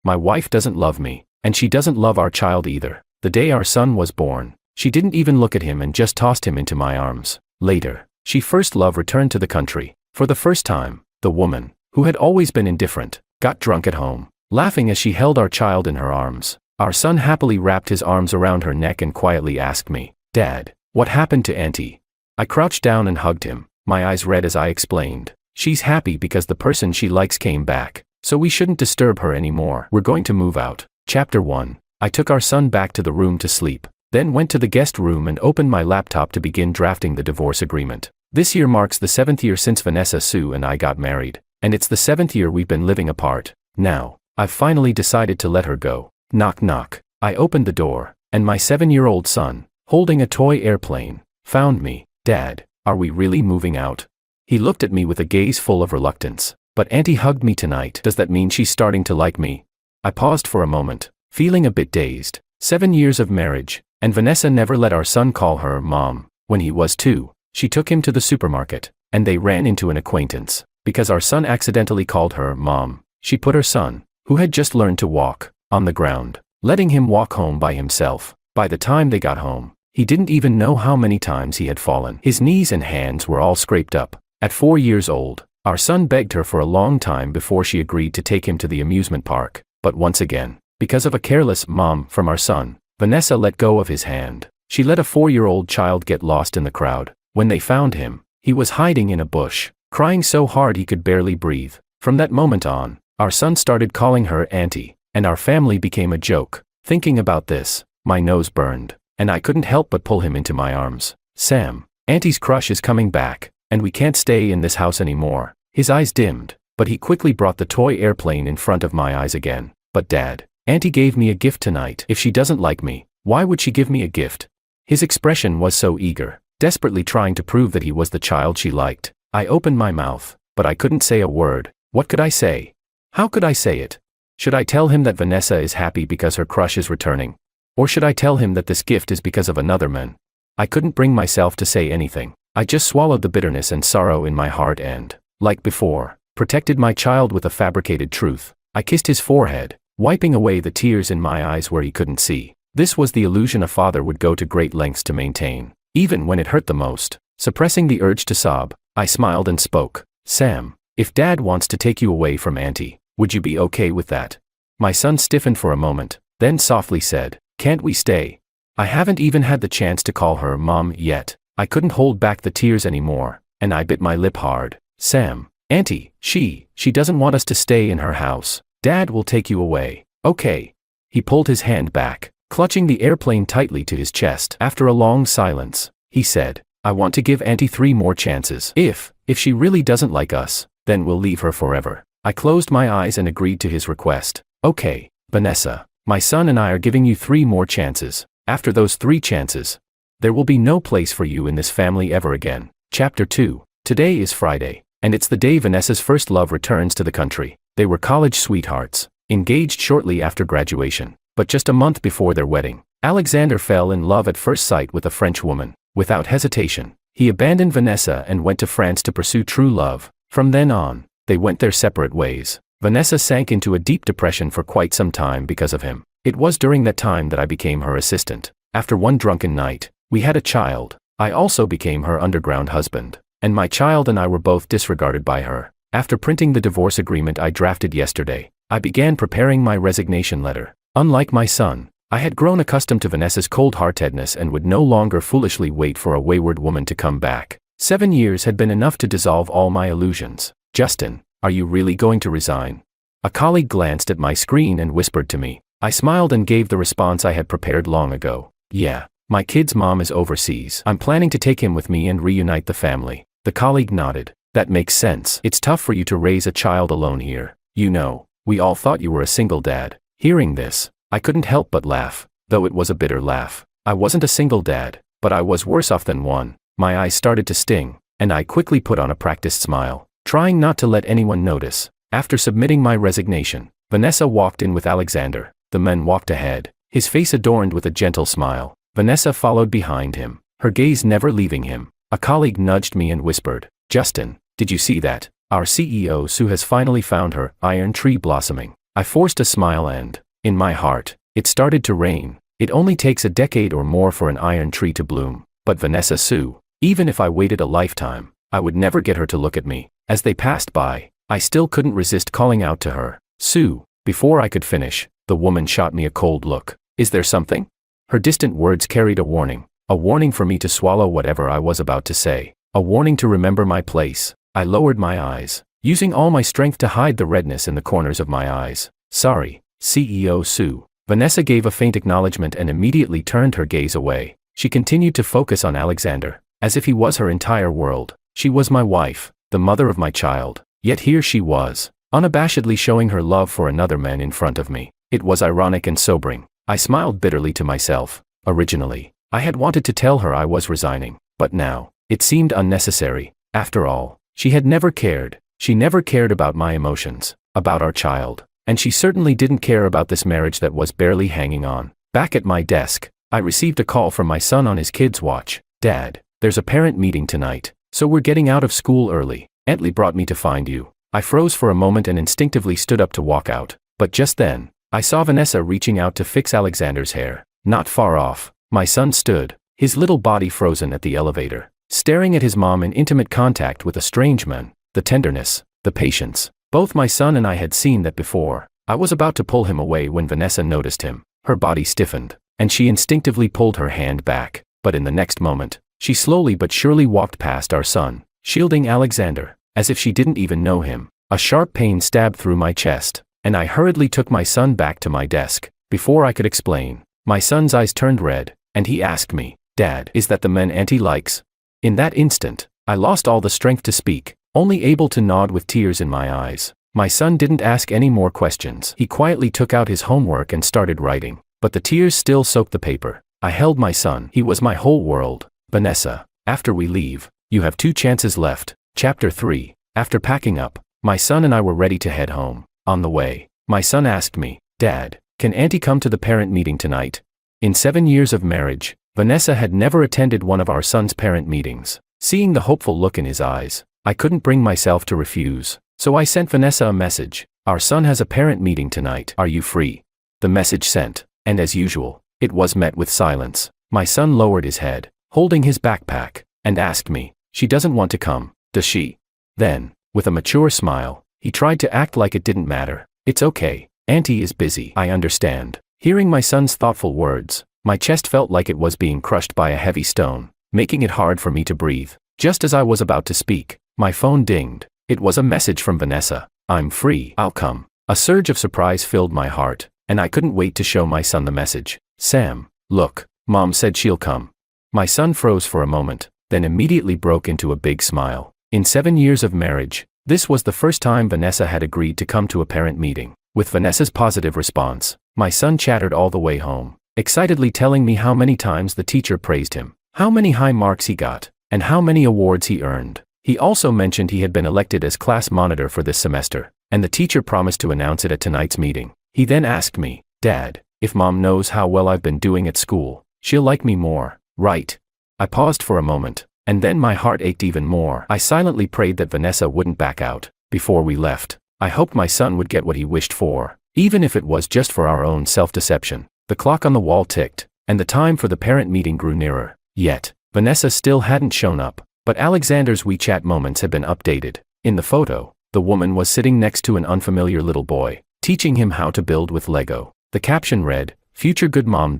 My wife doesn't love me, and she doesn't love our child either. The day our son was born, she didn't even look at him and just tossed him into my arms. Later, she first love returned to the country. For the first time, the woman, who had always been indifferent, got drunk at home, laughing as she held our child in her arms. Our son happily wrapped his arms around her neck and quietly asked me, "Dad, what happened to Auntie?" I crouched down and hugged him, my eyes red as I explained. "She's happy because the person she likes came back, so we shouldn't disturb her anymore. We're going to move out." Chapter 1. I took our son back to the room to sleep, then went to the guest room and opened my laptop to begin drafting the divorce agreement. This year marks the 7th year since Vanessa Sue and I got married, and it's the 7th year we've been living apart. Now, I've finally decided to let her go. Knock knock. I opened the door, and my 7-year-old son, holding a toy airplane, found me. "Dad, are we really moving out?" He looked at me with a gaze full of reluctance. "But Auntie hugged me tonight. Does that mean she's starting to like me?" I paused for a moment, feeling a bit dazed. 7 years of marriage, and Vanessa never let our son call her Mom. When he was 2, she took him to the supermarket, and they ran into an acquaintance. Because our son accidentally called her Mom, she put her son, who had just learned to walk, on the ground, letting him walk home by himself. By the time they got home, he didn't even know how many times he had fallen. His knees and hands were all scraped up. At 4 years old, our son begged her for a long time before she agreed to take him to the amusement park. But once again, because of a careless "Mom" from our son, Vanessa let go of his hand. She let a 4-year-old child get lost in the crowd. When they found him, he was hiding in a bush, crying so hard he could barely breathe. From that moment on, our son started calling her Auntie, and our family became a joke. Thinking about this, my nose burned, and I couldn't help but pull him into my arms. "Sam, Auntie's crush is coming back, and we can't stay in this house anymore." His eyes dimmed, but he quickly brought the toy airplane in front of my eyes again. "But Dad, Auntie gave me a gift tonight. If she doesn't like me, why would she give me a gift?" His expression was so eager, desperately trying to prove that he was the child she liked. I opened my mouth, but I couldn't say a word. What could I say? How could I say it? Should I tell him that Vanessa is happy because her crush is returning? Or should I tell him that this gift is because of another man? I couldn't bring myself to say anything. I just swallowed the bitterness and sorrow in my heart and, like before, protected my child with a fabricated truth. I kissed his forehead, wiping away the tears in my eyes where he couldn't see. This was the illusion a father would go to great lengths to maintain, even when it hurt the most. Suppressing the urge to sob, I smiled and spoke. "Sam, if Dad wants to take you away from Auntie, would you be okay with that?" My son stiffened for a moment, then softly said, "Can't we stay?" I haven't even had the chance to call her Mom yet. I couldn't hold back the tears anymore, and I bit my lip hard. "Sam, Auntie, she doesn't want us to stay in her house. Dad will take you away, okay?" He pulled his hand back, clutching the airplane tightly to his chest. After a long silence, he said, "I want to give Auntie 3 more chances. If she really doesn't like us, then we'll leave her forever." I closed my eyes and agreed to his request. "Okay, Vanessa, my son and I are giving you 3 more chances. After those 3 chances, there will be no place for you in this family ever again." Chapter 2. Today is Friday, and it's the day Vanessa's first love returns to the country. They were college sweethearts, engaged shortly after graduation, but just a month before their wedding, Alexander fell in love at first sight with a French woman. Without hesitation, he abandoned Vanessa and went to France to pursue true love. From then on, they went their separate ways. Vanessa sank into a deep depression for quite some time because of him. It was during that time that I became her assistant. After one drunken night, we had a child. I also became her underground husband, and my child and I were both disregarded by her. After printing the divorce agreement I drafted yesterday, I began preparing my resignation letter. Unlike my son, I had grown accustomed to Vanessa's cold-heartedness and would no longer foolishly wait for a wayward woman to come back. 7 years had been enough to dissolve all my illusions. "Justin, are you really going to resign?" A colleague glanced at my screen and whispered to me. I smiled and gave the response I had prepared long ago. "Yeah, my kid's mom is overseas. I'm planning to take him with me and reunite the family." The colleague nodded. "That makes sense. It's tough for you to raise a child alone here. You know, we all thought you were a single dad." Hearing this, I couldn't help but laugh, though it was a bitter laugh. I wasn't a single dad, but I was worse off than one. My eyes started to sting, and I quickly put on a practiced smile, trying not to let anyone notice. After submitting my resignation, Vanessa walked in with Alexander. The man walked ahead, his face adorned with a gentle smile. Vanessa followed behind him, her gaze never leaving him. A colleague nudged me and whispered, "Justin, did you see that? Our CEO Sue has finally found her iron tree blossoming." I forced a smile and, in my heart, it started to rain. It only takes a decade or more for an iron tree to bloom. But Vanessa Sue, even if I waited a lifetime, I would never get her to look at me. As they passed by, I still couldn't resist calling out to her, "Sue." Before I could finish, the woman shot me a cold look. "Is there something?" Her distant words carried a warning for me to swallow whatever I was about to say, a warning to remember my place. I lowered my eyes, using all my strength to hide the redness in the corners of my eyes. "Sorry, CEO Sue." Vanessa gave a faint acknowledgement and immediately turned her gaze away. She continued to focus on Alexander, as if he was her entire world. She was my wife, the mother of my child, yet here she was, unabashedly showing her love for another man in front of me. It was ironic and sobering. I smiled bitterly to myself. Originally, I had wanted to tell her I was resigning, but now, it seemed unnecessary. After all, she had never cared. She never cared about my emotions, about our child, and she certainly didn't care about this marriage that was barely hanging on. Back at my desk, I received a call from my son on his kid's watch. "Dad, there's a parent meeting tonight, so we're getting out of school early. Antley brought me to find you." I froze for a moment and instinctively stood up to walk out, but just then, I saw Vanessa reaching out to fix Alexander's hair. Not far off, my son stood, his little body frozen at the elevator, staring at his mom in intimate contact with a strange man. The tenderness, the patience. Both my son and I had seen that before. I was about to pull him away when Vanessa noticed him. Her body stiffened, and she instinctively pulled her hand back. But in the next moment, she slowly but surely walked past our son, shielding Alexander, as if she didn't even know him. A sharp pain stabbed through my chest, and I hurriedly took my son back to my desk. Before I could explain, my son's eyes turned red, and he asked me, "Dad, is that the man Auntie likes?" In that instant, I lost all the strength to speak, only able to nod with tears in my eyes. My son didn't ask any more questions. He quietly took out his homework and started writing, but the tears still soaked the paper. I held my son. He was my whole world. "Vanessa, after we leave, you have 2 chances left." Chapter 3. After packing up, my son and I were ready to head home. On the way, my son asked me, "Dad, can Auntie come to the parent meeting tonight?" In 7 years of marriage, Vanessa had never attended one of our son's parent meetings. Seeing the hopeful look in his eyes, I couldn't bring myself to refuse, so I sent Vanessa a message. "Our son has a parent meeting tonight. Are you free?" The message sent, and as usual, it was met with silence. My son lowered his head, holding his backpack, and asked me, "She doesn't want to come, does she?" Then, with a mature smile, he tried to act like it didn't matter. "It's okay. Auntie is busy. I understand." Hearing my son's thoughtful words, my chest felt like it was being crushed by a heavy stone, making it hard for me to breathe. Just as I was about to speak, my phone dinged. It was a message from Vanessa. "I'm free. I'll come." A surge of surprise filled my heart, and I couldn't wait to show my son the message. "Sam, look, Mom said she'll come." My son froze for a moment, then immediately broke into a big smile. In 7 years of marriage, this was the first time Vanessa had agreed to come to a parent meeting. With Vanessa's positive response, my son chattered all the way home, excitedly telling me how many times the teacher praised him, how many high marks he got, and how many awards he earned. He also mentioned he had been elected as class monitor for this semester, and the teacher promised to announce it at tonight's meeting. He then asked me, "Dad, if Mom knows how well I've been doing at school, she'll like me more, right?" I paused for a moment, and then my heart ached even more. I silently prayed that Vanessa wouldn't back out. Before we left, I hoped my son would get what he wished for, even if it was just for our own self-deception. The clock on the wall ticked, and the time for the parent meeting grew nearer. Yet, Vanessa still hadn't shown up, but Alexander's WeChat moments had been updated. In the photo, the woman was sitting next to an unfamiliar little boy, teaching him how to build with Lego. The caption read, "Future good mom."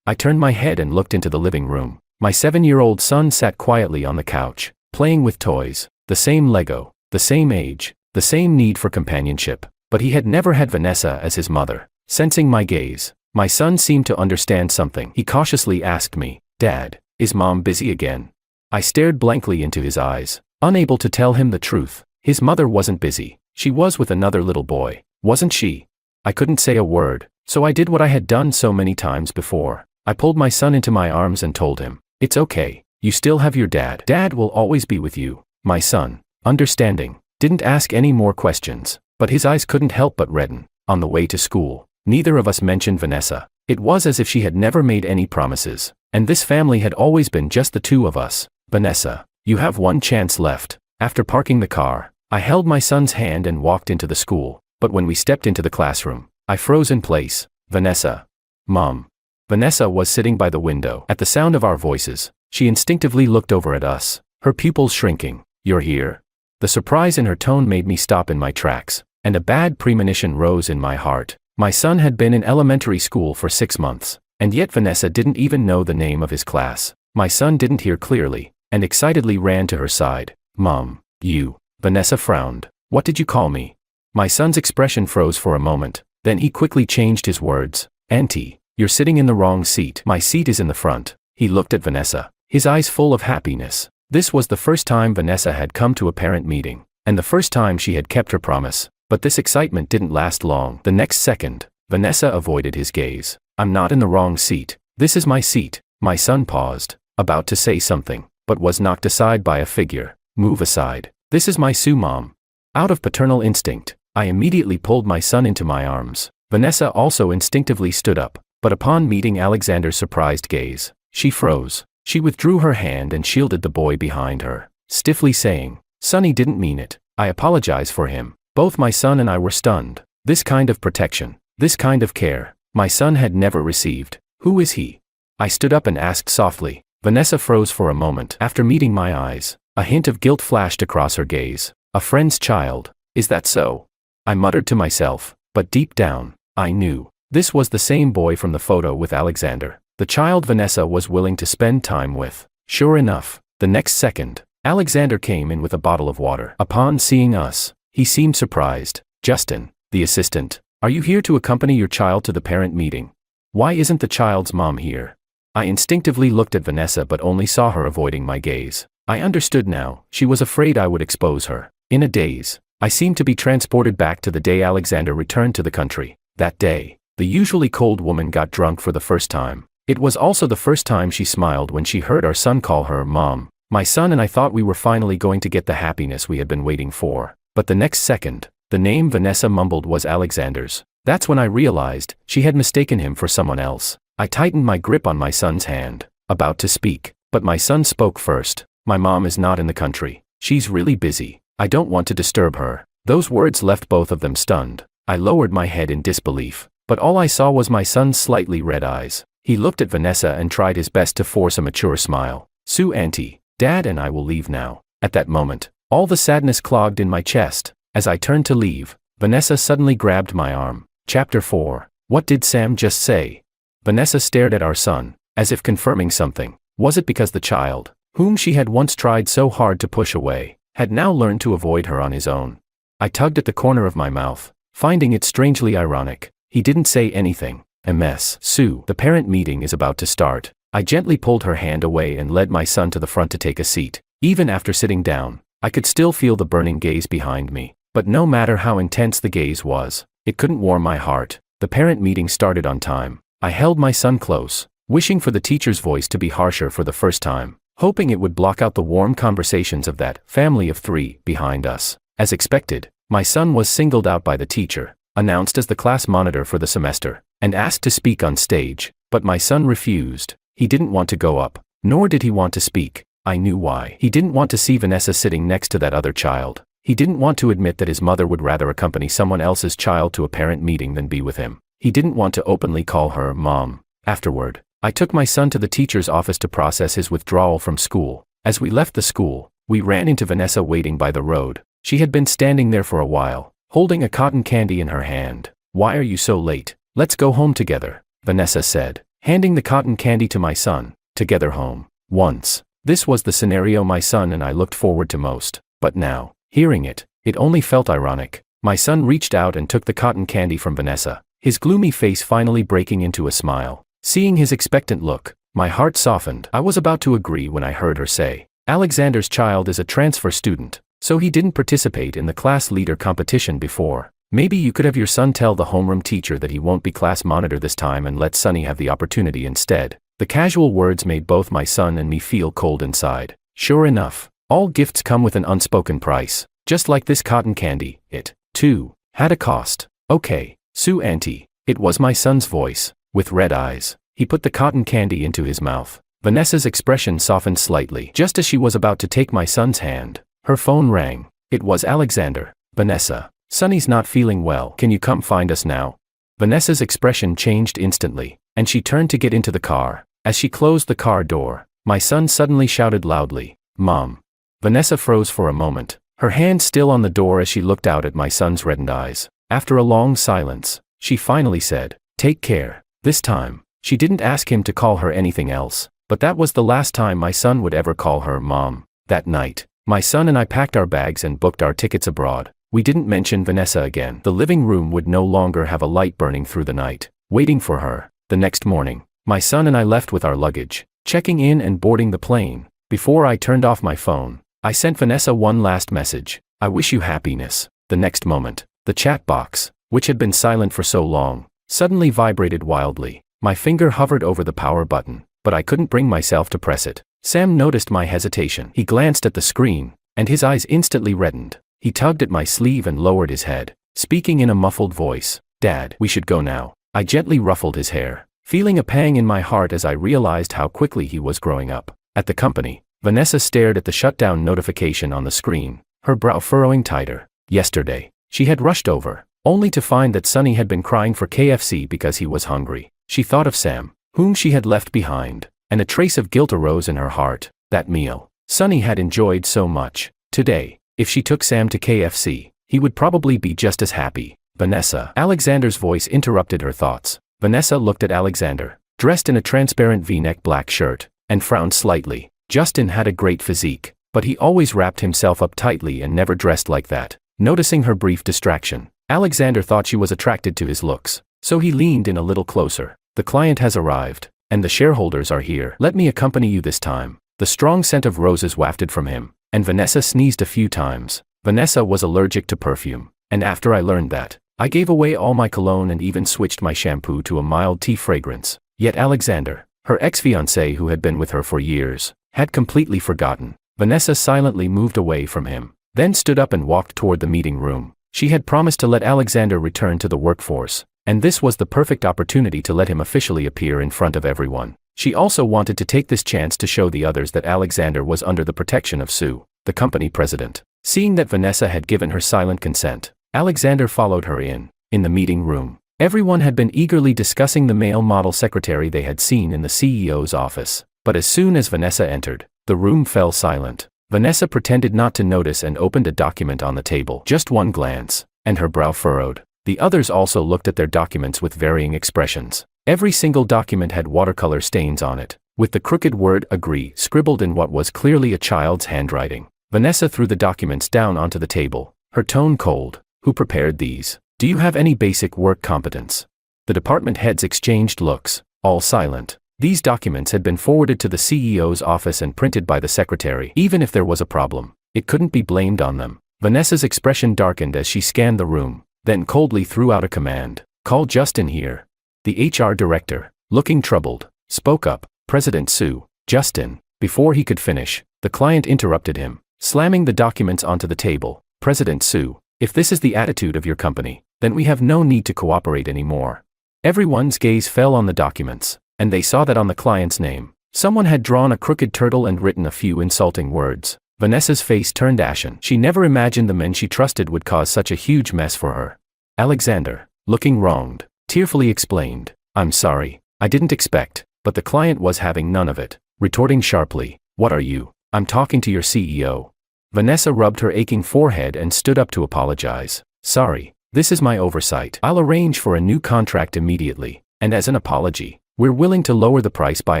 I turned my head and looked into the living room. My 7-year-old son sat quietly on the couch, playing with toys, the same Lego, the same age, the same need for companionship, but he had never had Vanessa as his mother. Sensing my gaze, my son seemed to understand something. He cautiously asked me, "Dad, is Mom busy again?" I stared blankly into his eyes, unable to tell him the truth. His mother wasn't busy. She was with another little boy, wasn't she? I couldn't say a word, so I did what I had done so many times before. I pulled my son into my arms and told him, "It's okay, you still have your dad. Dad will always be with you." My son, understanding, didn't ask any more questions, but his eyes couldn't help but redden. On the way to school, neither of us mentioned Vanessa. It was as if she had never made any promises, and this family had always been just the two of us. "Vanessa, you have 1 chance left." After parking the car, I held my son's hand and walked into the school. But when we stepped into the classroom, I froze in place. Vanessa. Mom. Vanessa was sitting by the window. At the sound of our voices, she instinctively looked over at us, her pupils shrinking. You're here? The surprise in her tone made me stop in my tracks, and a bad premonition rose in my heart. My son had been in elementary school for 6 months, and yet Vanessa didn't even know the name of his class. My son didn't hear clearly, and excitedly ran to her side. Mom, you. Vanessa frowned. What did you call me? My son's expression froze for a moment, then he quickly changed his words. Auntie, you're sitting in the wrong seat. My seat is in the front. He looked at Vanessa, his eyes full of happiness. This was the first time Vanessa had come to a parent meeting, and the first time she had kept her promise. But this excitement didn't last long. The next second, Vanessa avoided his gaze. I'm not in the wrong seat. This is my seat. My son paused, about to say something, but was knocked aside by a figure. Move aside. This is my Sue, Mom. Out of paternal instinct, I immediately pulled my son into my arms. Vanessa also instinctively stood up, but upon meeting Alexander's surprised gaze, she froze. She withdrew her hand and shielded the boy behind her, stiffly saying, Sonny didn't mean it. I apologize for him. Both my son and I were stunned. This kind of protection, this kind of care, my son had never received. Who is he? I stood up and asked softly. Vanessa froze for a moment. After meeting my eyes, a hint of guilt flashed across her gaze. A friend's child. Is that so? I muttered to myself, but deep down, I knew. This was the same boy from the photo with Alexander, the child Vanessa was willing to spend time with. Sure enough, the next second, Alexander came in with a bottle of water. Upon seeing us, he seemed surprised. Justin, the assistant, are you here to accompany your child to the parent meeting? Why isn't the child's mom here? I instinctively looked at Vanessa but only saw her avoiding my gaze. I understood now, she was afraid I would expose her. In a daze, I seemed to be transported back to the day Alexander returned to the country. That day, the usually cold woman got drunk for the first time. It was also the first time she smiled when she heard our son call her Mom. My son and I thought we were finally going to get the happiness we had been waiting for. But the next second, the name Vanessa mumbled was Alexander's. That's when I realized she had mistaken him for someone else. I tightened my grip on my son's hand, about to speak, but my son spoke first. My mom is not in the country. She's really busy. I don't want to disturb her. Those words left both of them stunned. I lowered my head in disbelief, but all I saw was my son's slightly red eyes. He looked at Vanessa and tried his best to force a mature smile. Sue, Auntie, Dad and I will leave now. At that moment, all the sadness clogged in my chest. As I turned to leave, Vanessa suddenly grabbed my arm. Chapter 4. What did Sam just say? Vanessa stared at our son, as if confirming something. Was it because the child, whom she had once tried so hard to push away, had now learned to avoid her on his own? I tugged at the corner of my mouth, finding it strangely ironic. He didn't say anything. MS. Sue, the parent meeting is about to start. I gently pulled her hand away and led my son to the front to take a seat. Even after sitting down, I could still feel the burning gaze behind me. But no matter how intense the gaze was, it couldn't warm my heart. The parent meeting started on time. I held my son close, wishing for the teacher's voice to be harsher for the first time, hoping it would block out the warm conversations of that family of 3 behind us. As expected, my son was singled out by the teacher, announced as the class monitor for the semester, and asked to speak on stage. But my son refused. He didn't want to go up, nor did he want to speak. I knew why. He didn't want to see Vanessa sitting next to that other child. He didn't want to admit that his mother would rather accompany someone else's child to a parent meeting than be with him. He didn't want to openly call her Mom. Afterward, I took my son to the teacher's office to process his withdrawal from school. As we left the school, we ran into Vanessa waiting by the road. She had been standing there for a while, holding a cotton candy in her hand. Why are you so late? Let's go home together, Vanessa said, handing the cotton candy to my son. Together home. Once, this was the scenario my son and I looked forward to most. But now, hearing it, it only felt ironic. My son reached out and took the cotton candy from Vanessa, his gloomy face finally breaking into a smile. Seeing his expectant look, my heart softened. I was about to agree when I heard her say, Alexander's child is a transfer student, so he didn't participate in the class leader competition before. Maybe you could have your son tell the homeroom teacher that he won't be class monitor this time and let Sonny have the opportunity instead. The casual words made both my son and me feel cold inside. Sure enough, all gifts come with an unspoken price. Just like this cotton candy, it, too, had a cost. Okay, Sue, Auntie. It was my son's voice, with red eyes. He put the cotton candy into his mouth. Vanessa's expression softened slightly. Just as she was about to take my son's hand, her phone rang. It was Alexander. Vanessa. Sunny's not feeling well. Can you come find us now? Vanessa's expression changed instantly, and she turned to get into the car. As she closed the car door, my son suddenly shouted loudly, "Mom." Vanessa froze for a moment, her hand still on the door as she looked out at my son's reddened eyes. After a long silence, she finally said, "Take care." This time, she didn't ask him to call her anything else, but that was the last time my son would ever call her Mom. That night, my son and I packed our bags and booked our tickets abroad. We didn't mention Vanessa again. The living room would no longer have a light burning through the night, waiting for her. The next morning, my son and I left with our luggage, checking in and boarding the plane. Before I turned off my phone, I sent Vanessa one last message. "I wish you happiness." The next moment, the chat box, which had been silent for so long, suddenly vibrated wildly. My finger hovered over the power button, but I couldn't bring myself to press it. Sam noticed my hesitation. He glanced at the screen, and his eyes instantly reddened. He tugged at my sleeve and lowered his head, speaking in a muffled voice. "Dad, we should go now." I gently ruffled his hair, feeling a pang in my heart as I realized how quickly he was growing up. At the company, Vanessa stared at the shutdown notification on the screen, her brow furrowing tighter. Yesterday, she had rushed over, only to find that Sunny had been crying for KFC because he was hungry. She thought of Sam, whom she had left behind, and a trace of guilt arose in her heart. That meal, Sunny had enjoyed so much. Today, if she took Sam to KFC, he would probably be just as happy. "Vanessa." Alexander's voice interrupted her thoughts. Vanessa looked at Alexander, dressed in a transparent V-neck black shirt, and frowned slightly. Justin had a great physique, but he always wrapped himself up tightly and never dressed like that. Noticing her brief distraction, Alexander thought she was attracted to his looks, so he leaned in a little closer. "The client has arrived, and the shareholders are here. Let me accompany you this time." The strong scent of roses wafted from him, and Vanessa sneezed a few times. Vanessa was allergic to perfume, and after I learned that, I gave away all my cologne and even switched my shampoo to a mild tea fragrance. Yet Alexander, her ex-fiancé who had been with her for years, had completely forgotten. Vanessa silently moved away from him, then stood up and walked toward the meeting room. She had promised to let Alexander return to the workforce, and this was the perfect opportunity to let him officially appear in front of everyone. She also wanted to take this chance to show the others that Alexander was under the protection of Sue, the company president. Seeing that Vanessa had given her silent consent, Alexander followed her in. In the meeting room, everyone had been eagerly discussing the male model secretary they had seen in the CEO's office. But as soon as Vanessa entered, the room fell silent. Vanessa pretended not to notice and opened a document on the table. Just one glance, and her brow furrowed. The others also looked at their documents with varying expressions. Every single document had watercolor stains on it, with the crooked word "agree" scribbled in what was clearly a child's handwriting. Vanessa threw the documents down onto the table, her tone cold. "Who prepared these? Do you have any basic work competence?" The department heads exchanged looks, all silent. These documents had been forwarded to the CEO's office and printed by the secretary. Even if there was a problem, it couldn't be blamed on them. Vanessa's expression darkened as she scanned the room, then coldly threw out a command. "Call Justin here." The HR director, looking troubled, spoke up. "President Sue." "Justin." Before he could finish, the client interrupted him, slamming the documents onto the table. "President Sue, if this is the attitude of your company, then we have no need to cooperate anymore." Everyone's gaze fell on the documents, and they saw that on the client's name, someone had drawn a crooked turtle and written a few insulting words. Vanessa's face turned ashen. She never imagined the men she trusted would cause such a huge mess for her. Alexander, looking wronged, tearfully explained, "I'm sorry, I didn't expect," but the client was having none of it, retorting sharply, "What are you? I'm talking to your CEO." Vanessa rubbed her aching forehead and stood up to apologize. "Sorry, this is my oversight. I'll arrange for a new contract immediately, and as an apology, we're willing to lower the price by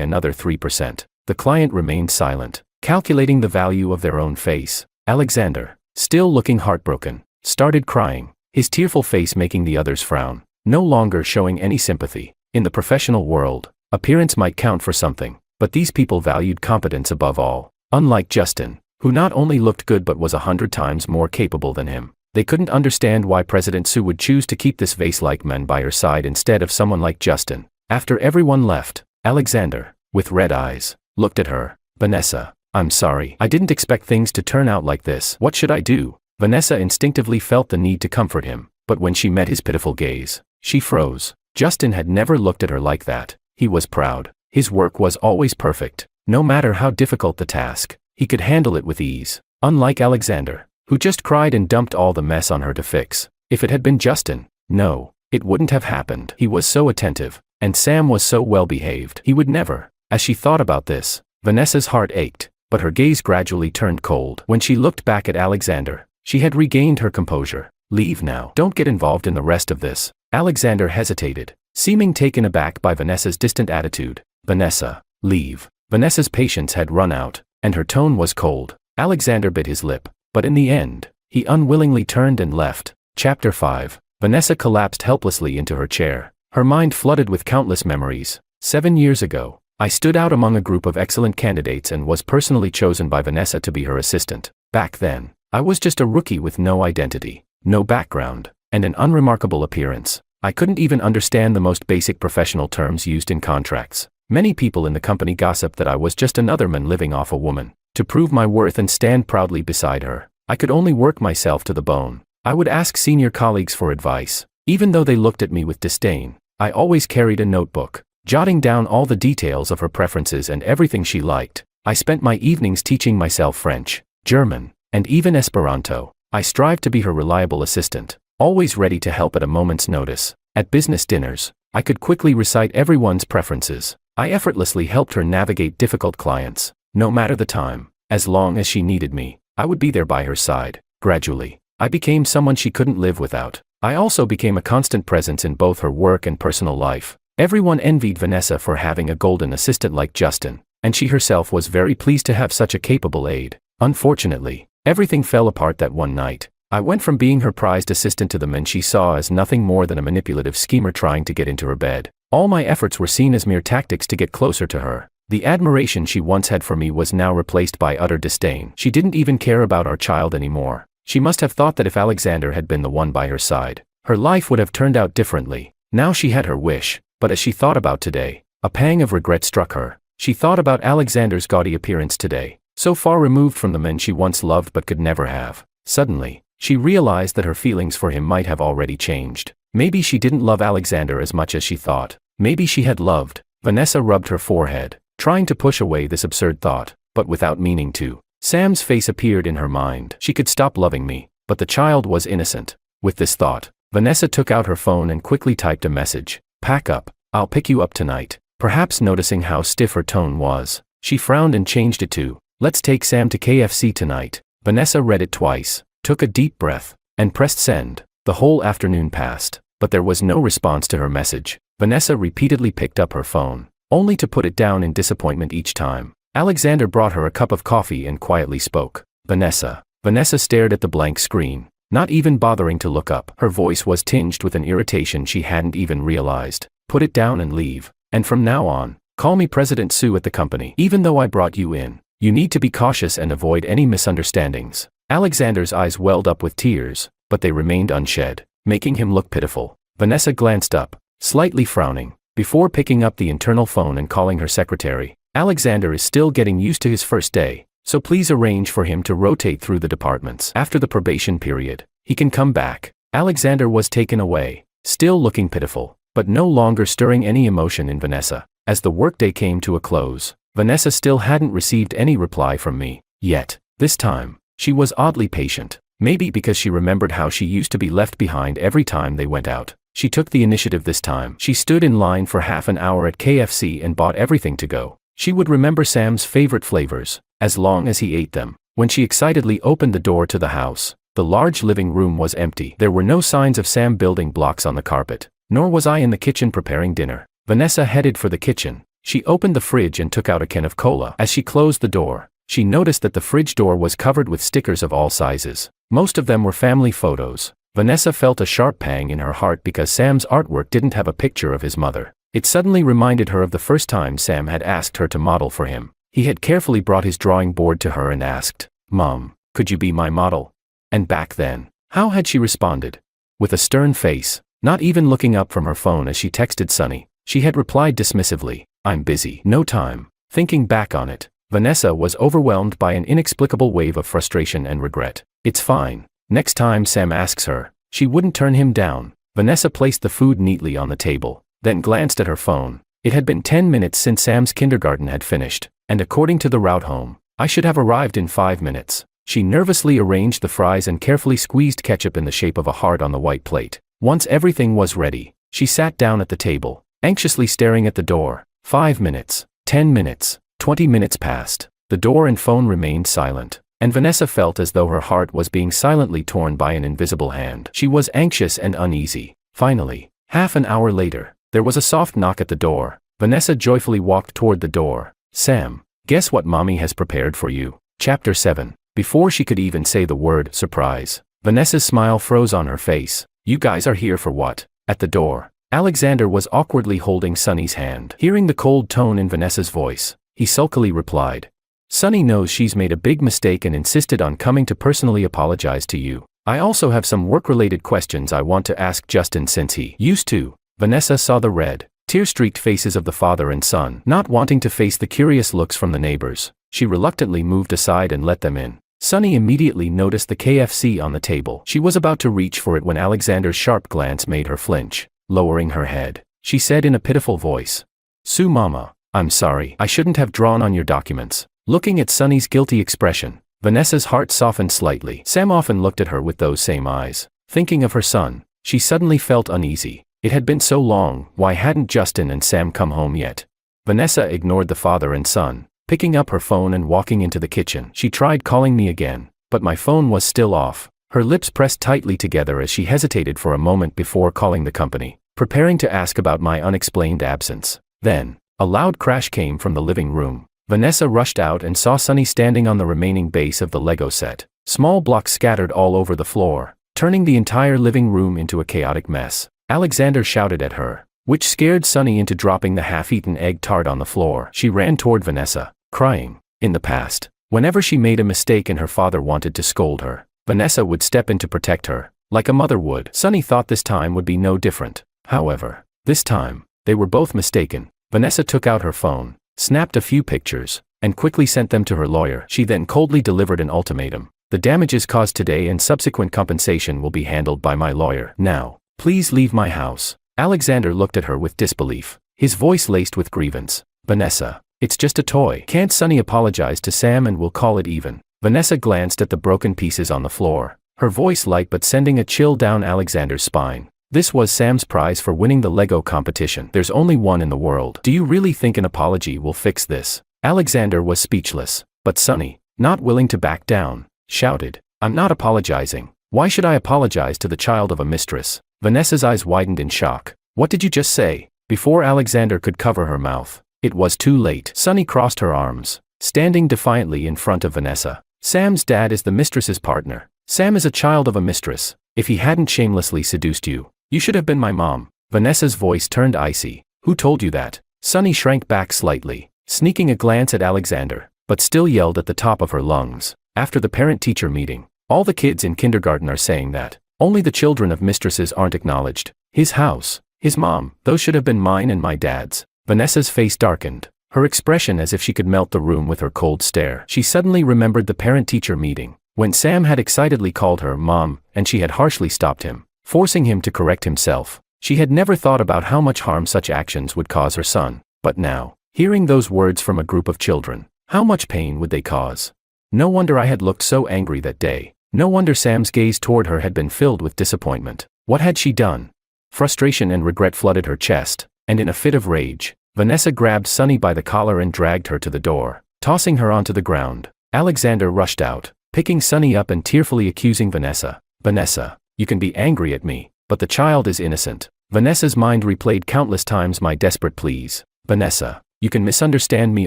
another 3%. The client remained silent, calculating the value of their own face. Alexander, still looking heartbroken, started crying, his tearful face making the others frown, no longer showing any sympathy. In the professional world, appearance might count for something, but these people valued competence above all. Unlike Justin, who not only looked good but was 100 times more capable than him, they couldn't understand why President Sue would choose to keep this vase-like man by her side instead of someone like Justin. After everyone left, Alexander, with red eyes, looked at her. "Vanessa, I'm sorry. I didn't expect things to turn out like this. What should I do?" Vanessa instinctively felt the need to comfort him, but when she met his pitiful gaze, she froze. Justin had never looked at her like that. He was proud. His work was always perfect. No matter how difficult the task, he could handle it with ease. Unlike Alexander, who just cried and dumped all the mess on her to fix. If it had been Justin, no, it wouldn't have happened. He was so attentive, and Sam was so well behaved. He would never. As she thought about this, Vanessa's heart ached, but her gaze gradually turned cold. When she looked back at Alexander, she had regained her composure. Leave now. Don't get involved in the rest of this. Alexander hesitated, seeming taken aback by Vanessa's distant attitude. Vanessa, leave. Vanessa's patience had run out, and her tone was cold. Alexander bit his lip, but in the end, he unwillingly turned and left. Chapter 5. Vanessa collapsed helplessly into her chair, her mind flooded with countless memories. 7 years ago, I stood out among a group of excellent candidates and was personally chosen by Vanessa to be her assistant. Back then, I was just a rookie with no identity, no background, and an unremarkable appearance. I couldn't even understand the most basic professional terms used in contracts. Many people in the company gossiped that I was just another man living off a woman. To prove my worth and stand proudly beside her, I could only work myself to the bone. I would ask senior colleagues for advice. Even though they looked at me with disdain, I always carried a notebook, jotting down all the details of her preferences and everything she liked. I spent my evenings teaching myself French, German, and even Esperanto. I strived to be her reliable assistant, always ready to help at a moment's notice. At business dinners, I could quickly recite everyone's preferences. I effortlessly helped her navigate difficult clients. No matter the time, as long as she needed me, I would be there by her side. Gradually, I became someone she couldn't live without. I also became a constant presence in both her work and personal life. Everyone envied Vanessa for having a golden assistant like Justin, and she herself was very pleased to have such a capable aide. Unfortunately, everything fell apart that one night. I went from being her prized assistant to the man she saw as nothing more than a manipulative schemer trying to get into her bed. All my efforts were seen as mere tactics to get closer to her. The admiration she once had for me was now replaced by utter disdain. She didn't even care about our child anymore. She must have thought that if Alexander had been the one by her side, her life would have turned out differently. Now she had her wish, but as she thought about today, a pang of regret struck her. She thought about Alexander's gaudy appearance today, so far removed from the men she once loved but could never have. Suddenly, she realized that her feelings for him might have already changed. Maybe she didn't love Alexander as much as she thought. Maybe she had loved. Vanessa rubbed her forehead, trying to push away this absurd thought, but without meaning to. Sam's face appeared in her mind. She could stop loving me, but the child was innocent. With this thought, Vanessa took out her phone and quickly typed a message. Pack up, I'll pick you up tonight. Perhaps noticing how stiff her tone was, she frowned and changed it to, let's take Sam to KFC tonight. Vanessa read it twice, took a deep breath, and pressed send. The whole afternoon passed, but there was no response to her message. Vanessa repeatedly picked up her phone, only to put it down in disappointment each time. Alexander brought her a cup of coffee and quietly spoke. Vanessa. Vanessa stared at the blank screen, not even bothering to look up. Her voice was tinged with an irritation she hadn't even realized. Put it down and leave. And from now on, call me President Sue at the company. Even though I brought you in, you need to be cautious and avoid any misunderstandings. Alexander's eyes welled up with tears, but they remained unshed, making him look pitiful. Vanessa glanced up, slightly frowning, before picking up the internal phone and calling her secretary. Alexander is still getting used to his first day, so please arrange for him to rotate through the departments. After the probation period, he can come back. Alexander was taken away, still looking pitiful, but no longer stirring any emotion in Vanessa. As the workday came to a close, Vanessa still hadn't received any reply from me. Yet, this time, she was oddly patient. Maybe because she remembered how she used to be left behind every time they went out. She took the initiative this time. She stood in line for half an hour at KFC and bought everything to go. She would remember Sam's favorite flavors, as long as he ate them. When she excitedly opened the door to the house, the large living room was empty. There were no signs of Sam building blocks on the carpet, nor was I in the kitchen preparing dinner. Vanessa headed for the kitchen. She opened the fridge and took out a can of cola. As she closed the door, she noticed that the fridge door was covered with stickers of all sizes. Most of them were family photos. Vanessa felt a sharp pang in her heart because Sam's artwork didn't have a picture of his mother. It suddenly reminded her of the first time Sam had asked her to model for him. He had carefully brought his drawing board to her and asked, "Mom, could you be my model?" And back then, how had she responded? With a stern face, not even looking up from her phone as she texted Sonny, she had replied dismissively, "I'm busy. No time." Thinking back on it, Vanessa was overwhelmed by an inexplicable wave of frustration and regret. It's fine. Next time Sam asks her, she wouldn't turn him down. Vanessa placed the food neatly on the table, then glanced at her phone. It had been 10 minutes since Sam's kindergarten had finished, and according to the route home, I should have arrived in 5 minutes. She nervously arranged the fries and carefully squeezed ketchup in the shape of a heart on the white plate. Once everything was ready, she sat down at the table, anxiously staring at the door. 5 minutes, 10 minutes, 20 minutes passed. The door and phone remained silent, and Vanessa felt as though her heart was being silently torn by an invisible hand. She was anxious and uneasy. Finally, half an hour later, there was a soft knock at the door. Vanessa joyfully walked toward the door. Sam, guess what mommy has prepared for you? Chapter 7. Before she could even say the word surprise, Vanessa's smile froze on her face. You guys are here for what? At the door, Alexander was awkwardly holding Sunny's hand. Hearing the cold tone in Vanessa's voice, he sulkily replied, Sunny knows she's made a big mistake and insisted on coming to personally apologize to you. I also have some work-related questions I want to ask Justin since he used to. Vanessa saw the red, tear-streaked faces of the father and son. Not wanting to face the curious looks from the neighbors, she reluctantly moved aside and let them in. Sunny immediately noticed the KFC on the table. She was about to reach for it when Alexander's sharp glance made her flinch. Lowering her head, she said in a pitiful voice, Sue mama, I'm sorry, I shouldn't have drawn on your documents. Looking at Sunny's guilty expression, Vanessa's heart softened slightly. Sam often looked at her with those same eyes. Thinking of her son, she suddenly felt uneasy. It had been so long, why hadn't Justin and Sam come home yet? Vanessa ignored the father and son, picking up her phone and walking into the kitchen. She tried calling me again, but my phone was still off. Her lips pressed tightly together as she hesitated for a moment before calling the company, preparing to ask about my unexplained absence. Then, a loud crash came from the living room. Vanessa rushed out and saw Sunny standing on the remaining base of the Lego set. Small blocks scattered all over the floor, turning the entire living room into a chaotic mess. Alexander shouted at her, which scared Sunny into dropping the half-eaten egg tart on the floor. She ran toward Vanessa, crying. In the past, whenever she made a mistake and her father wanted to scold her, Vanessa would step in to protect her, like a mother would. Sunny thought this time would be no different. However, this time, they were both mistaken. Vanessa took out her phone, snapped a few pictures, and quickly sent them to her lawyer. She then coldly delivered an ultimatum. The damages caused today and subsequent compensation will be handled by my lawyer. Now, please leave my house. Alexander looked at her with disbelief, his voice laced with grievance. Vanessa, it's just a toy. Can't Sunny apologize to Sam and we'll call it even? Vanessa glanced at the broken pieces on the floor, her voice light but sending a chill down Alexander's spine. This was Sam's prize for winning the Lego competition. There's only one in the world. Do you really think an apology will fix this? Alexander was speechless, but Sunny, not willing to back down, shouted, I'm not apologizing. Why should I apologize to the child of a mistress? Vanessa's eyes widened in shock. What did you just say? Before Alexander could cover her mouth, it was too late. Sunny crossed her arms, standing defiantly in front of Vanessa. Sam's dad is the mistress's partner. Sam is a child of a mistress. If he hadn't shamelessly seduced you, you should have been my mom. Vanessa's voice turned icy. Who told you that? Sunny shrank back slightly, sneaking a glance at Alexander, but still yelled at the top of her lungs. After the parent-teacher meeting, all the kids in kindergarten are saying that. Only the children of mistresses aren't acknowledged. His house, his mom, those should have been mine and my dad's. Vanessa's face darkened, her expression as if she could melt the room with her cold stare. She suddenly remembered the parent-teacher meeting, when Sam had excitedly called her mom, and she had harshly stopped him, forcing him to correct himself. She had never thought about how much harm such actions would cause her son, but now, hearing those words from a group of children, how much pain would they cause? No wonder I had looked so angry that day. No wonder Sam's gaze toward her had been filled with disappointment. What had she done? Frustration and regret flooded her chest, and in a fit of rage, Vanessa grabbed Sunny by the collar and dragged her to the door, tossing her onto the ground. Alexander rushed out, picking Sunny up and tearfully accusing Vanessa. Vanessa, you can be angry at me, but the child is innocent. Vanessa's mind replayed countless times my desperate pleas. Vanessa, you can misunderstand me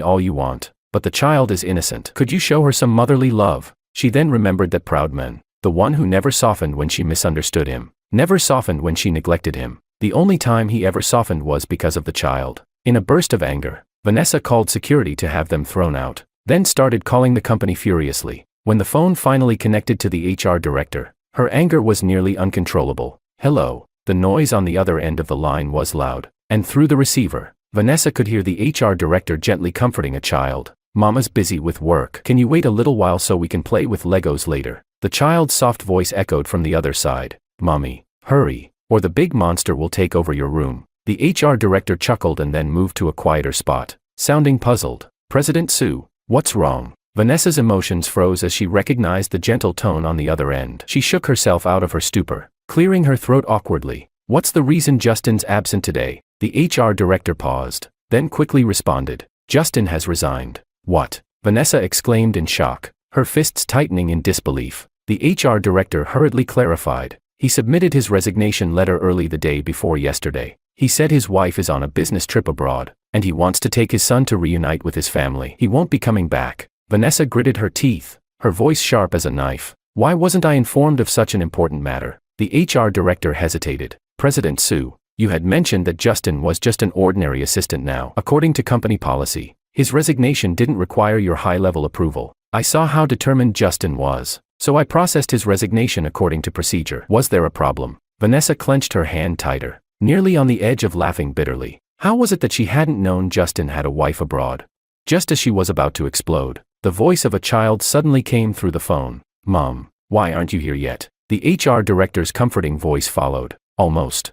all you want, but the child is innocent. Could you show her some motherly love? She then remembered that proud man, the one who never softened when she misunderstood him, never softened when she neglected him. The only time he ever softened was because of the child. In a burst of anger, Vanessa called security to have them thrown out, then started calling the company furiously. When the phone finally connected to the HR director, her anger was nearly uncontrollable. Hello. The noise on the other end of the line was loud, and through the receiver, Vanessa could hear the HR director gently comforting a child. Mama's busy with work. Can you wait a little while so we can play with Legos later? The child's soft voice echoed from the other side. Mommy, hurry, or the big monster will take over your room. The HR director chuckled and then moved to a quieter spot, sounding puzzled. President Sue, what's wrong? Vanessa's emotions froze as she recognized the gentle tone on the other end. She shook herself out of her stupor, clearing her throat awkwardly. What's the reason Justin's absent today? The HR director paused, then quickly responded. Justin has resigned. What? Vanessa exclaimed in shock, her fists tightening in disbelief. The HR director hurriedly clarified. He submitted his resignation letter early the day before yesterday. He said his wife is on a business trip abroad, and he wants to take his son to reunite with his family. He won't be coming back. Vanessa gritted her teeth, her voice sharp as a knife. Why wasn't I informed of such an important matter? The HR director hesitated. President Sue, you had mentioned that Justin was just an ordinary assistant now. According to company policy, his resignation didn't require your high-level approval. I saw how determined Justin was, so I processed his resignation according to procedure. Was there a problem? Vanessa clenched her hand tighter, nearly on the edge of laughing bitterly. How was it that she hadn't known Justin had a wife abroad? Just as she was about to explode, the voice of a child suddenly came through the phone. Mom, why aren't you here yet? The HR director's comforting voice followed. Almost.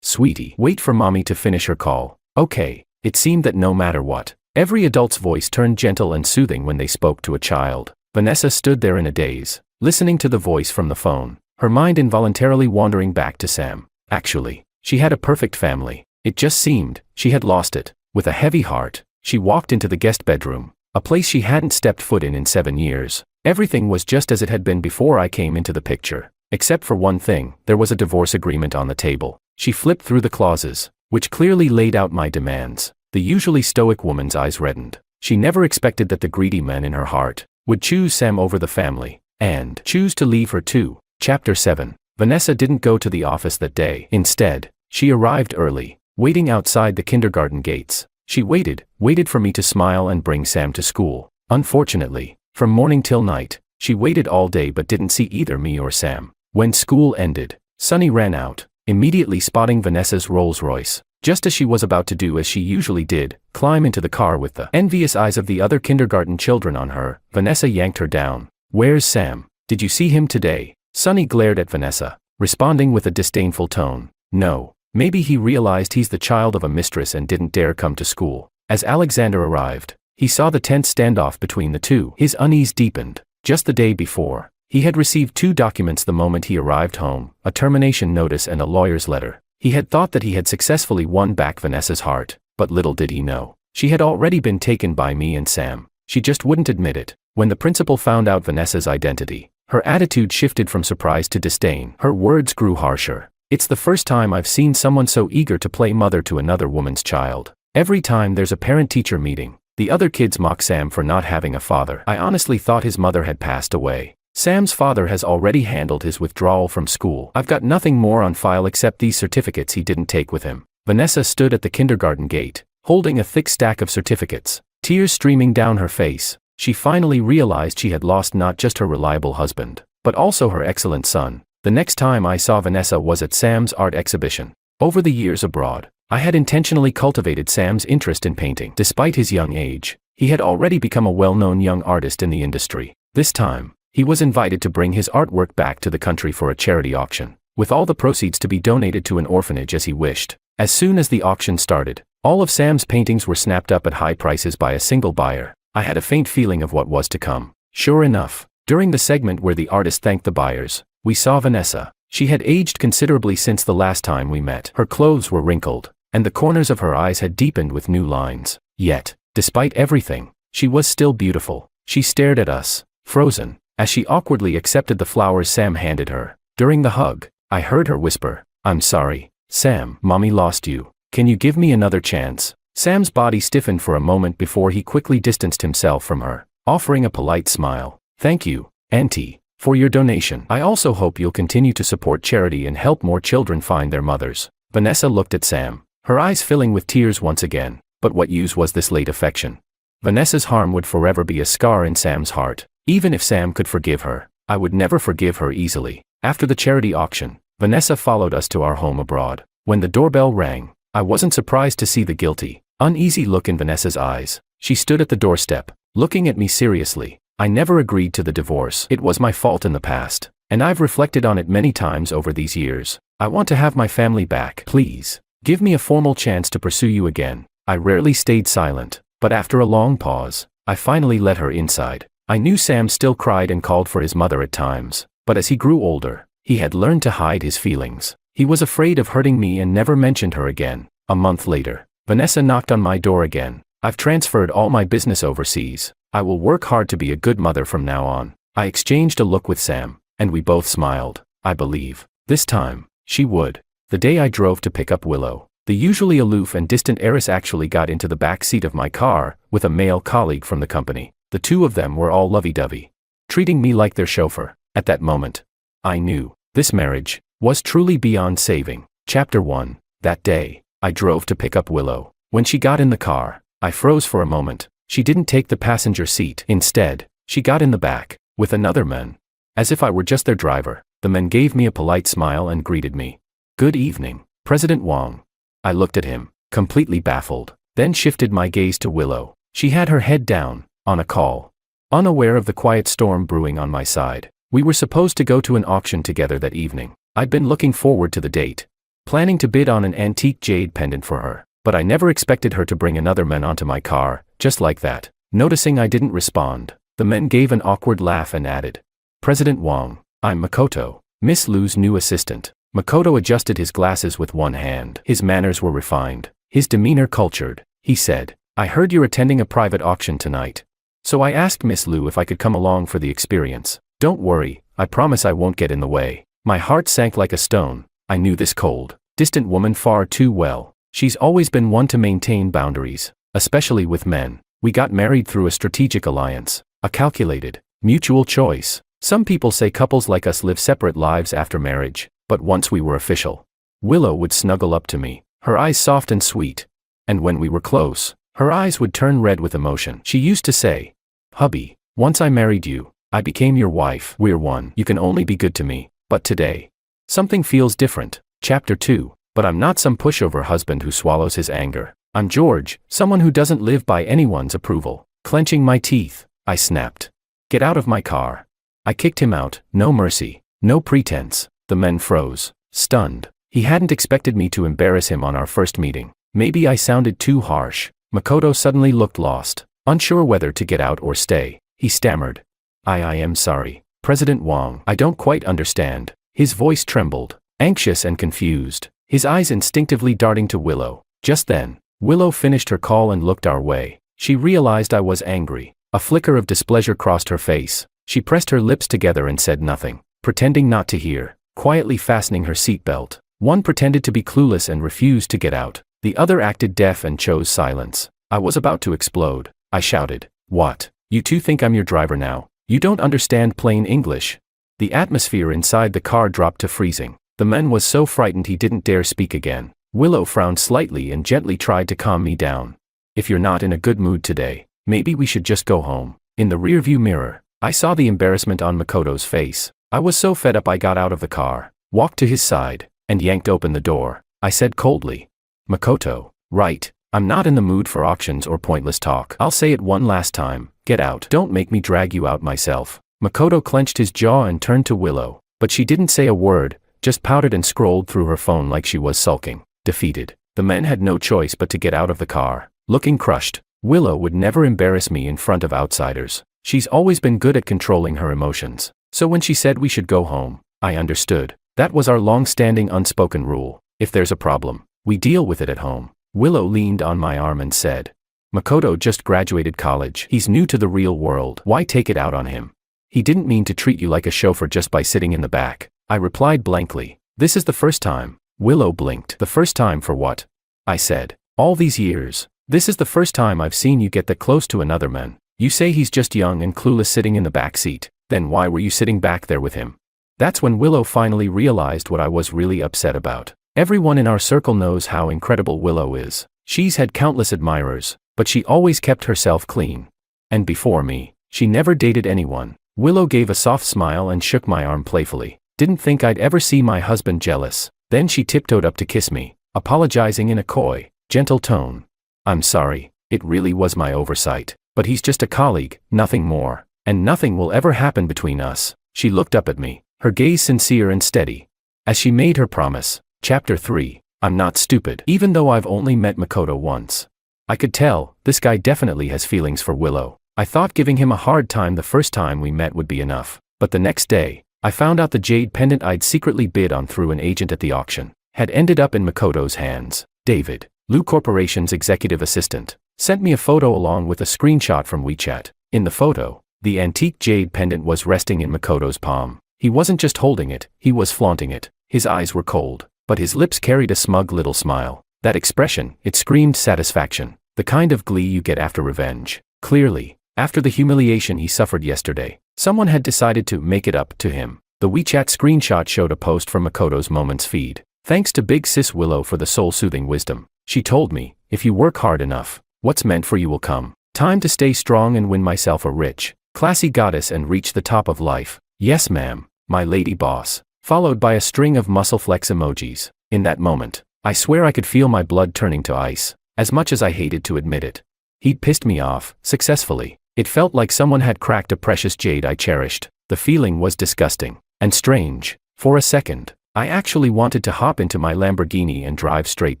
Sweetie, wait for mommy to finish her call. Okay. It seemed that no matter what, every adult's voice turned gentle and soothing when they spoke to a child. Vanessa stood there in a daze, listening to the voice from the phone, her mind involuntarily wandering back to Sam. Actually, she had a perfect family. It just seemed she had lost it. With a heavy heart, she walked into the guest bedroom, a place she hadn't stepped foot in 7 years. Everything was just as it had been before I came into the picture. Except for one thing, there was a divorce agreement on the table. She flipped through the clauses, which clearly laid out my demands. The usually stoic woman's eyes reddened. She never expected that the greedy man in her heart would choose Sam over the family, and choose to leave her too. Chapter 7. Vanessa didn't go to the office that day. Instead, she arrived early, waiting outside the kindergarten gates. She waited for me to smile and bring Sam to school. Unfortunately, from morning till night, she waited all day but didn't see either me or Sam. When school ended, Sunny ran out, immediately spotting Vanessa's Rolls-Royce. Just as she was about to do as she usually did, climb into the car with the envious eyes of the other kindergarten children on her, Vanessa yanked her down. Where's Sam? Did you see him today? Sunny glared at Vanessa, responding with a disdainful tone. No. Maybe he realized he's the child of a mistress and didn't dare come to school. As Alexander arrived, he saw the tense standoff between the two. His unease deepened. Just the day before, he had received 2 documents the moment he arrived home, a termination notice and a lawyer's letter. He had thought that he had successfully won back Vanessa's heart, but little did he know. She had already been taken by me and Sam. She just wouldn't admit it. When the principal found out Vanessa's identity, her attitude shifted from surprise to disdain. Her words grew harsher. It's the first time I've seen someone so eager to play mother to another woman's child. Every time there's a parent-teacher meeting, the other kids mock Sam for not having a father. I honestly thought his mother had passed away. Sam's father has already handled his withdrawal from school. I've got nothing more on file except these certificates he didn't take with him. Vanessa stood at the kindergarten gate, holding a thick stack of certificates, tears streaming down her face. She finally realized she had lost not just her reliable husband, but also her excellent son. The next time I saw Vanessa was at Sam's art exhibition. Over the years abroad, I had intentionally cultivated Sam's interest in painting. Despite his young age, he had already become a well-known young artist in the industry. This time, he was invited to bring his artwork back to the country for a charity auction, with all the proceeds to be donated to an orphanage as he wished. As soon as the auction started, all of Sam's paintings were snapped up at high prices by a single buyer. I had a faint feeling of what was to come. Sure enough, during the segment where the artist thanked the buyers, we saw Vanessa. She had aged considerably since the last time we met. Her clothes were wrinkled, and the corners of her eyes had deepened with new lines. Yet, despite everything, she was still beautiful. She stared at us, frozen, as she awkwardly accepted the flowers Sam handed her. During the hug, I heard her whisper, "I'm sorry, Sam, Mommy lost you. Can you give me another chance?" Sam's body stiffened for a moment before he quickly distanced himself from her, offering a polite smile. "Thank you, Auntie, for your donation. I also hope you'll continue to support charity and help more children find their mothers." Vanessa looked at Sam, her eyes filling with tears once again. But what use was this late affection? Vanessa's harm would forever be a scar in Sam's heart. Even if Sam could forgive her, I would never forgive her easily. After the charity auction, Vanessa followed us to our home abroad. When the doorbell rang, I wasn't surprised to see the guilty, uneasy look in Vanessa's eyes. She stood at the doorstep, looking at me seriously. "I never agreed to the divorce. It was my fault in the past, and I've reflected on it many times over these years. I want to have my family back. Please, give me a formal chance to pursue you again." I rarely stayed silent, but after a long pause, I finally let her inside. I knew Sam still cried and called for his mother at times, but as he grew older, he had learned to hide his feelings. He was afraid of hurting me and never mentioned her again. A month later, Vanessa knocked on my door again. I've transferred all my business overseas. I will work hard to be a good mother from now on. I exchanged a look with Sam, and we both smiled. I believe, this time, she would. The day I drove to pick up Willow, the usually aloof and distant heiress actually got into the back seat of my car, with a male colleague from the company. The two of them were all lovey-dovey, treating me like their chauffeur. At that moment, I knew, this marriage was truly beyond saving. Chapter 1. That day, I drove to pick up Willow. When she got in the car, I froze for a moment. She didn't take the passenger seat. Instead, she got in the back, with another man. As if I were just their driver, the man gave me a polite smile and greeted me. "Good evening, President Wang." I looked at him, completely baffled, then shifted my gaze to Willow. She had her head down, on a call. Unaware of the quiet storm brewing on my side, we were supposed to go to an auction together that evening. I'd been looking forward to the date, planning to bid on an antique jade pendant for her, but I never expected her to bring another man onto my car, just like that. Noticing I didn't respond, the man gave an awkward laugh and added, "President Wang, I'm Makoto, Miss Lu's new assistant." Makoto adjusted his glasses with one hand. His manners were refined, his demeanor cultured. He said, "I heard you're attending a private auction tonight. So I asked Miss Lu if I could come along for the experience. Don't worry, I promise I won't get in the way." My heart sank like a stone. I knew this cold, distant woman far too well. She's always been one to maintain boundaries, especially with men. We got married through a strategic alliance, a calculated, mutual choice. Some people say couples like us live separate lives after marriage, but once we were official, Willow would snuggle up to me, her eyes soft and sweet. And when we were close, her eyes would turn red with emotion. She used to say, "Hubby, once I married you, I became your wife. We're one. You can only be good to me." But today, something feels different. Chapter 2. But I'm not some pushover husband who swallows his anger. I'm George, someone who doesn't live by anyone's approval. Clenching my teeth, I snapped, "Get out of my car." I kicked him out, no mercy, no pretense. The man froze, stunned. He hadn't expected me to embarrass him on our first meeting. Maybe I sounded too harsh. Makoto suddenly looked lost, unsure whether to get out or stay. He stammered, I am sorry, President Wang. I don't quite understand." His voice trembled, anxious and confused, his eyes instinctively darting to Willow. Just then, Willow finished her call and looked our way. She realized I was angry. A flicker of displeasure crossed her face. She pressed her lips together and said nothing, pretending not to hear, quietly fastening her seatbelt. One pretended to be clueless and refused to get out. The other acted deaf and chose silence. I was about to explode. I shouted, "What? You two think I'm your driver now? You don't understand plain English." The atmosphere inside the car dropped to freezing. The man was so frightened he didn't dare speak again. Willow frowned slightly and gently tried to calm me down. "If you're not in a good mood today, maybe we should just go home." In the rearview mirror, I saw the embarrassment on Makoto's face. I was so fed up I got out of the car, walked to his side, and yanked open the door. I said coldly, "Makoto, right, I'm not in the mood for auctions or pointless talk. I'll say it one last time, get out. Don't make me drag you out myself." Makoto clenched his jaw and turned to Willow, but she didn't say a word, just pouted and scrolled through her phone like she was sulking. Defeated, the man had no choice but to get out of the car. Looking crushed, Willow would never embarrass me in front of outsiders. She's always been good at controlling her emotions. So when she said we should go home, I understood. That was our long-standing unspoken rule. If there's a problem, we deal with it at home. Willow leaned on my arm and said, "Makoto just graduated college. He's new to the real world. Why take it out on him? He didn't mean to treat you like a chauffeur just by sitting in the back." I replied blankly, "This is the first time." Willow blinked. "The first time for what?" I said, "All these years. This is the first time I've seen you get that close to another man. You say he's just young and clueless sitting in the back seat. Then why were you sitting back there with him?" That's when Willow finally realized what I was really upset about. Everyone in our circle knows how incredible Willow is. She's had countless admirers, but she always kept herself clean. And before me, she never dated anyone. Willow gave a soft smile and shook my arm playfully. Didn't think I'd ever see my husband jealous. Then she tiptoed up to kiss me, apologizing in a coy, gentle tone. "I'm sorry, it really was my oversight. But he's just a colleague, nothing more. And nothing will ever happen between us." She looked up at me, her gaze sincere and steady, as she made her promise. Chapter 3. I'm not stupid. Even though I've only met Makoto once, I could tell, this guy definitely has feelings for Willow. I thought giving him a hard time the first time we met would be enough, but the next day, I found out the jade pendant I'd secretly bid on through an agent at the auction had ended up in Makoto's hands. David, Lu Corporation's executive assistant, sent me a photo along with a screenshot from WeChat. In the photo, the antique jade pendant was resting in Makoto's palm. He wasn't just holding it, he was flaunting it. His eyes were cold, but his lips carried a smug little smile. That expression, it screamed satisfaction, the kind of glee you get after revenge. Clearly, after the humiliation he suffered yesterday, someone had decided to make it up to him. The WeChat screenshot showed a post from Makoto's Moments feed. Thanks to Big Sis Willow for the soul-soothing wisdom. She told me, if you work hard enough, what's meant for you will come. Time to stay strong and win myself a rich, classy goddess and reach the top of life. Yes ma'am, my lady boss. Followed by a string of muscle flex emojis. In that moment, I swear I could feel my blood turning to ice, as much as I hated to admit it. He'd pissed me off, successfully. It felt like someone had cracked a precious jade I cherished. The feeling was disgusting and strange. For a second, I actually wanted to hop into my Lamborghini and drive straight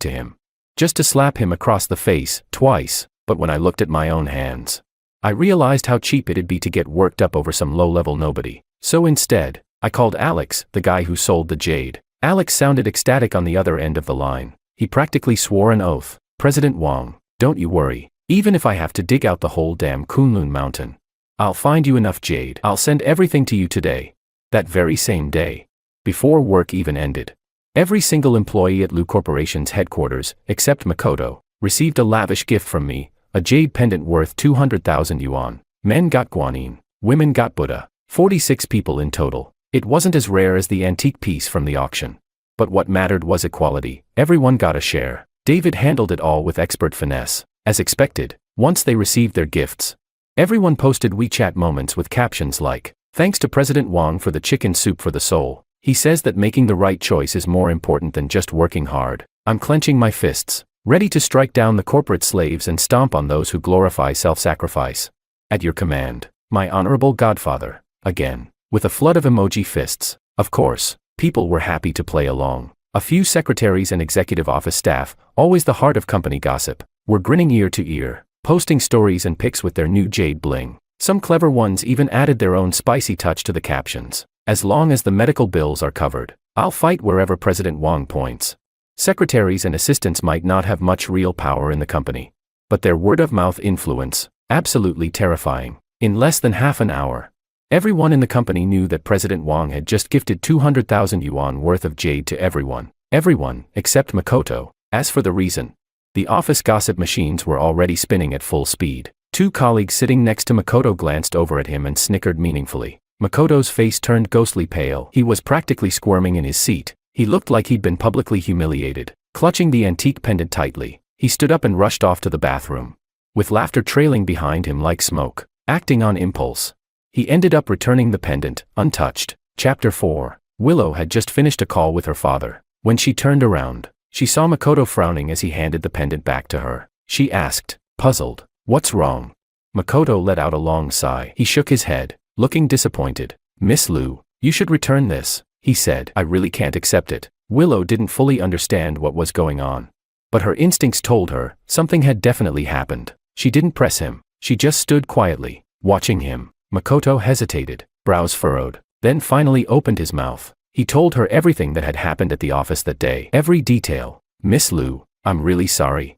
to him. Just to slap him across the face, twice, but when I looked at my own hands, I realized how cheap it'd be to get worked up over some low-level nobody. So instead, I called Alex, the guy who sold the jade. Alex sounded ecstatic on the other end of the line. He practically swore an oath. President Wang, don't you worry. Even if I have to dig out the whole damn Kunlun mountain, I'll find you enough jade. I'll send everything to you today. That very same day. Before work even ended. Every single employee at Lu Corporation's headquarters, except Makoto, received a lavish gift from me, a jade pendant worth 200,000 yuan. Men got guanine, women got Buddha. 46 people in total. It wasn't as rare as the antique piece from the auction. But what mattered was equality. Everyone got a share. David handled it all with expert finesse. As expected, once they received their gifts, everyone posted WeChat moments with captions like, "Thanks to President Wang for the chicken soup for the soul. He says that making the right choice is more important than just working hard. I'm clenching my fists, ready to strike down the corporate slaves and stomp on those who glorify self-sacrifice. At your command, my honorable godfather." Again, with a flood of emoji fists. Of course, people were happy to play along. A few secretaries and executive office staff, always the heart of company gossip, were grinning ear to ear, posting stories and pics with their new jade bling. Some clever ones even added their own spicy touch to the captions. As long as the medical bills are covered, I'll fight wherever President Wang points. Secretaries and assistants might not have much real power in the company, but their word-of-mouth influence, absolutely terrifying. In less than half an hour, everyone in the company knew that President Wang had just gifted 200,000 yuan worth of jade to everyone. Everyone, except Makoto. As for the reason, the office gossip machines were already spinning at full speed. Two colleagues sitting next to Makoto glanced over at him and snickered meaningfully. Makoto's face turned ghostly pale. He was practically squirming in his seat. He looked like he'd been publicly humiliated. Clutching the antique pendant tightly, he stood up and rushed off to the bathroom, with laughter trailing behind him like smoke. Acting on impulse, he ended up returning the pendant, untouched. Chapter 4. Willow had just finished a call with her father. When she turned around, she saw Makoto frowning as he handed the pendant back to her. She asked, puzzled, "What's wrong?" Makoto let out a long sigh. He shook his head, looking disappointed. "Miss Lu, you should return this," he said. "I really can't accept it." Willow didn't fully understand what was going on, but her instincts told her something had definitely happened. She didn't press him. She just stood quietly, watching him. Makoto hesitated, brows furrowed, then finally opened his mouth. He told her everything that had happened at the office that day. Every detail. "Miss Lu, I'm really sorry.